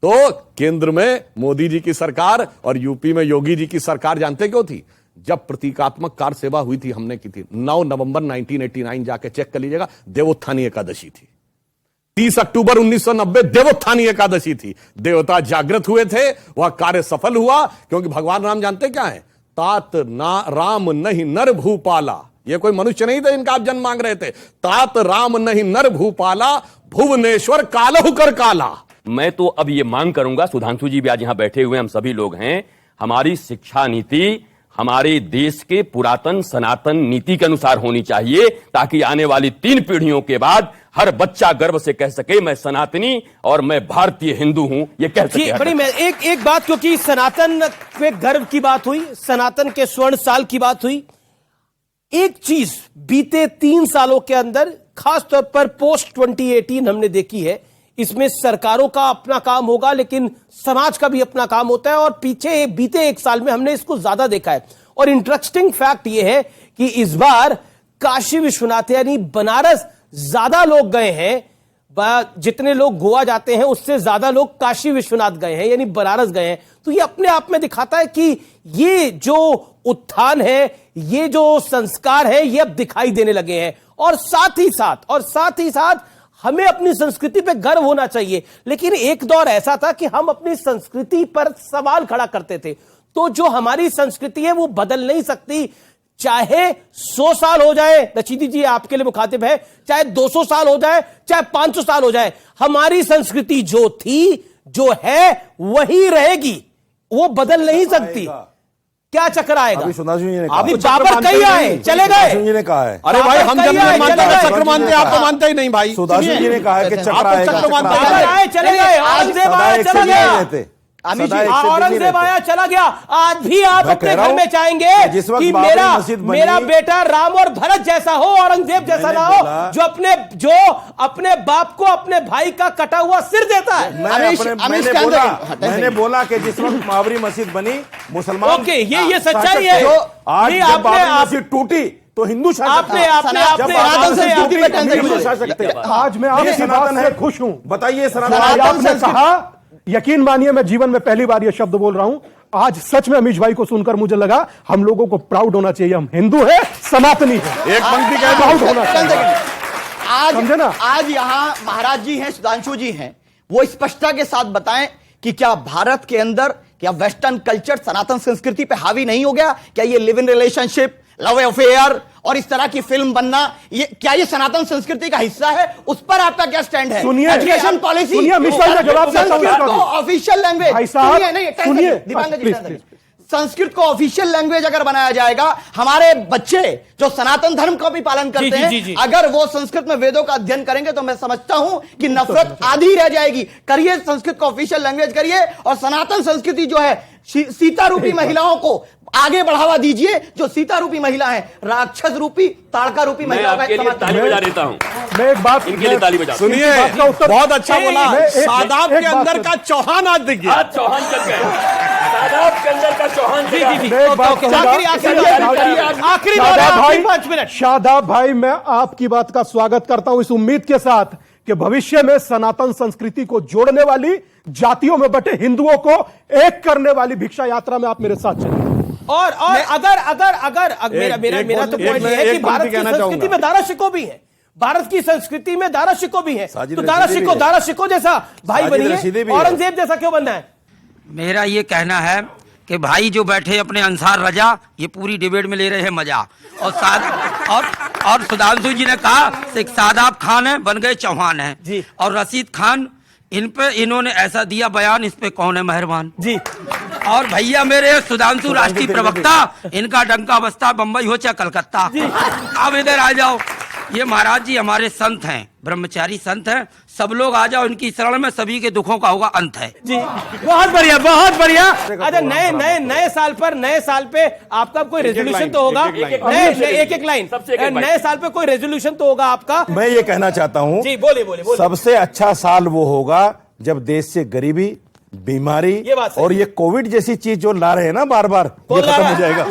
तो केंद्र में मोदी जी की सरकार और यूपी में योगी जी की सरकार जानते क्यों थी? जब प्रतीकात्मक कार सेवा हुई थी, हमने की थी 9 नवंबर 1989, जाके चेक कर लीजिएगा, देवोत्थानी एकादशी थी। 30 अक्टूबर 1990 देवोत्थानी एकादशी थी। देवता जागृत हुए थे, वह कार्य सफल हुआ क्योंकि भगवान राम जानते क्या है? तात ना राम नहीं नर भूपाला। ये कोई मनुष्य नहीं थे इनका आप जन्म मांग रहे थे। तात राम नहीं नर भूपाला, भुवनेश्वर कालहु कर काला। मैं तो अब ये मांग करूंगा, सुधांशु जी भी आज यहां बैठे हुए हम सभी लोग हैं, हमारी शिक्षा नीति हमारे देश के पुरातन सनातन नीति के अनुसार होनी चाहिए, ताकि आने वाली 3 पीढ़ियों के बाद हर बच्चा गर्व से कह सके मैं सनातनी और मैं भारतीय हिंदू हूं, ये कह सके। बड़ी मैं एक बात, क्योंकि सनातन पे गर्व की बात हुई, सनातन के स्वर्ण साल की बात हुई, एक चीज बीते 3 सालों के अंदर खासतौर पर पोस्ट 2018 हमने देखी है, इसमें सरकारों का अपना काम होगा लेकिन समाज का भी अपना काम होता है, और पीछे बीते 1 साल में हमने इसको ज्यादा देखा है। और इंटरेस्टिंग फैक्ट यह है कि इस बार काशी विश्वनाथ यानी बनारस ज्यादा लोग गए हैं, जितने लोग गोवा जाते हैं उससे ज्यादा लोग काशी विश्वनाथ गए हैं, यानी बनारस गए हैं। तो ये अपने आप में दिखाता है कि ये जो उत्थान है, ये जो संस्कार है, ये अब दिखाई देने लगे हैं। और साथ ही साथ हमें अपनी संस्कृति पे गर्व होना चाहिए। लेकिन एक दौर ऐसा था कि हम अपनी संस्कृति पर सवाल खड़ा करते थे, तो जो हमारी संस्कृति है वो बदल नहीं सकती, चाहे 100 साल हो जाए, रशीदी जी आपके लिए मुखातिब है, चाहे 200 साल हो जाए, चाहे 500 साल हो जाए, हमारी संस्कृति जो थी, जो है, वही रहेगी, वो बदल नहीं सकती। क्या चक्कर आएगा? अभी सुधांशु जी ने कहा, अभी बाबर कई आए चले गए। सुधांशु जी ने कहा है, अरे भाई हम जब मानते हैं चक्र मानते हैं, आप तो मानते ही नहीं भाई। सुधांशु जी ने कहा है कि चक्र आएगा, आए चले गए, औरंगजेब आया चला गया, औरंगजेब आया चला गया। आज भी आप अपने घर में चाहेंगे कि मेरा बेटा राम और भरत जैसा हो, औरंगजेब जैसा ना हो, जो अपने बाप को अपने भाई का कटा हुआ सिर देता है। मैंने बोला कि जिस वक्त बाबरी मस्जिद बनी मुसलमान, ओके, ये सच्चाई है। आज जब बाबरी मस्जिद टूटी तो हिंदू शासक आज मैं आपकी बात से खुश हूं। बताइए आपने कहा, यकीन मानिए मैं जीवन में पहली बार यह शब्द बोल रहा हूं, आज सच में अमीश भाई को सुनकर मुझे लगा हम लोगों को प्राउड होना चाहिए, हम हिंदू हैं, सनातनी हैं। एक पंक्ति कह प्राउड होना चाहिए। समझे ना? आज यहां महाराज जी हैं, सुधांशु जी हैं, वो स्पष्टता के साथ बताएं कि क्या भारत के अंदर क्या वेस्टर्न कल्चर सनातन संस्कृति पे हावी नहीं हो गया? क्या ये live in relationship, love affair और इस तरह की फिल्म बनना, क्या ये सनातन संस्कृति का हिस्सा है? उस पर आपका क्या स्टैंड है? सुनिए, एजुकेशन पॉलिसी, संस्कृत को ऑफिशियल लैंग्वेज, सुनिए, संस्कृत को ऑफिशियल लैंग्वेज अगर बनाया जाएगा, हमारे बच्चे जो सनातन धर्म का भी पालन करते हैं, अगर वो संस्कृत में वेदों का अध्ययन करेंगे तो मैं समझता हूं कि नफरत आधी रह जाएगी। करिए, संस्कृत को ऑफिशियल लैंग्वेज करिए और सनातन संस्कृति जो है, सीता रूपी महिलाओं को आगे बढ़ावा दीजिए। जो सीता रूपी महिला है, राक्षस रूपी, ताड़का रूपी महिलाओं का ताली बजा देता हूं। मैं एक बात इनके लिए ताली बजा। सुनिए, बहुत अच्छा बोला। सादाब के अंदर का चौहान आज देखिए, चौहान चल गए, सादाब के अंदर का चौहान। आखिरी शादाब भाई, मैं आपकी बात का स्वागत करता हूं इस उम्मीद के साथ कि भविष्य में सनातन संस्कृति को जोड़ने वाली, जातियों में बटे हिंदुओं को एक करने वाली भिक्षा यात्रा में आप मेरे साथ चलें। और अगर मेरा तो पॉइंट ये है कि भारत की संस्कृति में दारा शिको भी है, भारत की संस्कृति में दारा शिको भी है, तो दारा शिको जैसा भाई बनिए, औरंगजेब जैसा क्यों बनना है? मेरा ये कहना है कि भाई जो बैठे अपने अंसार रजा, ये पूरी डिबेट में ले रहे हैं मजा। और सुधांशु जी ने कहा सादाब खान है, बन गए चौहान है, और रशीद खान, इन्होंने ऐसा दिया बयान, इस पे कौन है मेहरबान जी। और भैया मेरे सुधांशु राष्ट्रीय प्रवक्ता, इनका डंका बस्ता बंबई हो चाहे कलकत्ता। अब इधर आ जाओ, ये महाराज जी हमारे संत हैं, ब्रह्मचारी संत हैं, सब लोग आ जाओ इनकी शरण में, सभी के दुखों का होगा अंत है जी। बहुत बढ़िया, बहुत बढ़िया। अच्छा, नए साल पे आपका कोई रेजोल्यूशन तो होगा, एक लाइन, नए साल पे कोई रेजोल्यूशन तो होगा आपका? मैं ये कहना चाहता हूं जी, बोलिए। बोलिए। सबसे अच्छा साल वो होगा जब देश से गरीबी, बीमारी ये बात सही और ये कोविड जैसी चीज जो ला रहे हैं ना बार बार, ये ला खत्म रहा हो है? जाएगा।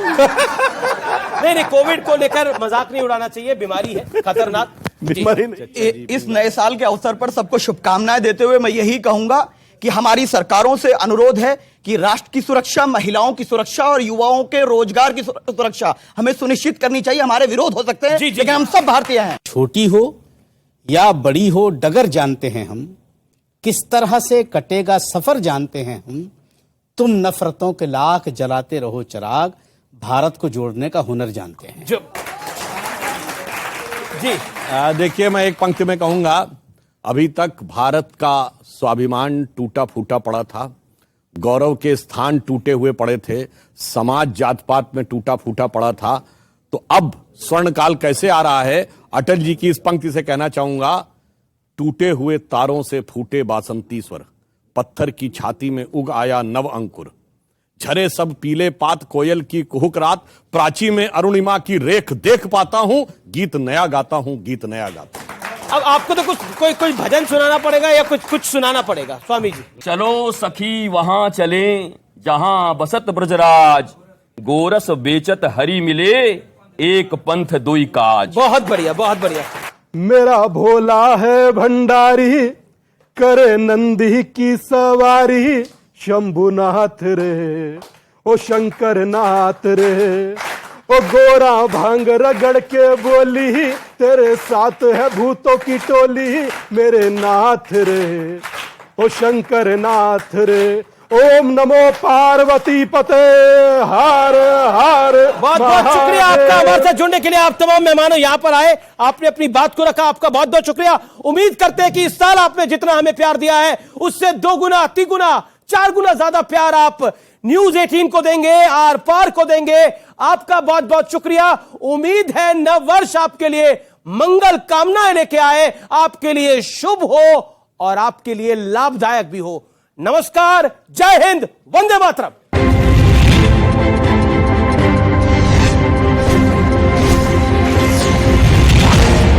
नहीं, कोविड को लेकर मजाक नहीं उड़ाना चाहिए, बीमारी है खतरनाक। बीमारी नहीं। इस नए साल के अवसर पर सबको शुभकामनाएं देते हुए मैं यही कहूंगा कि हमारी सरकारों से अनुरोध है कि राष्ट्र की सुरक्षा, महिलाओं की सुरक्षा और युवाओं के रोजगार की सुरक्षा हमें सुनिश्चित करनी चाहिए। हमारे विरोध हो सकते हैं, लेकिन हम सब भारतीय हैं। छोटी हो या बड़ी हो डगर जानते हैं हम, किस तरह से कटेगा सफर जानते हैं हम। तुम नफरतों के लाख जलाते रहो चिराग, भारत को जोड़ने का हुनर जानते हैं। जी देखिए, मैं एक पंक्ति में कहूंगा, अभी तक भारत का स्वाभिमान टूटा फूटा पड़ा था, गौरव के स्थान टूटे हुए पड़े थे, समाज जात पात में टूटा फूटा पड़ा था। तो अब स्वर्ण काल कैसे आ रहा है? अटल जी की इस पंक्ति से कहना चाहूंगा, टूटे हुए तारों से फूटे बासंती स्वर, पत्थर की छाती में उग आया नव अंकुर, झरे सब पीले पात कोयल की कुहुक रात, प्राची में अरुणिमा की रेख देख पाता हूं, गीत नया गाता हूं, गीत नया गाता हूं। अब आपको तो कोई भजन सुनाना पड़ेगा या कुछ सुनाना पड़ेगा स्वामी जी। चलो सखी वहां चले जहां बसत ब्रजराज, गोरस बेचत हरि मिले, एक पंथ दुई काज। बहुत बढ़िया, बहुत बढ़िया। मेरा भोला है भंडारी, करे नंदी की सवारी, शंभुनाथ रे ओ शंकर नाथ रे, ओ गोरा भांग रगड़ के बोली, तेरे साथ है भूतों की टोली, मेरे नाथ रे ओ शंकर नाथ रे। ओम नमो पार्वती पते हर हर। बहुत बहुत शुक्रिया आपका हमारे साथ जुड़ने के लिए। आप तमाम मेहमानों यहाँ पर आए, आपने अपनी बात को रखा, आपका बहुत बहुत शुक्रिया। उम्मीद करते हैं कि इस साल आपने जितना हमें प्यार दिया है उससे 2 गुना, 3 गुना, 4 गुना ज्यादा प्यार आप न्यूज 18 को देंगे, आर पार को देंगे। आपका बहुत बहुत शुक्रिया। उम्मीद है नव वर्ष आपके लिए मंगल कामनाएं लेके आए, आपके लिए शुभ हो और आपके लिए लाभदायक भी हो। नमस्कार, जय हिंद, वंदे मातरम।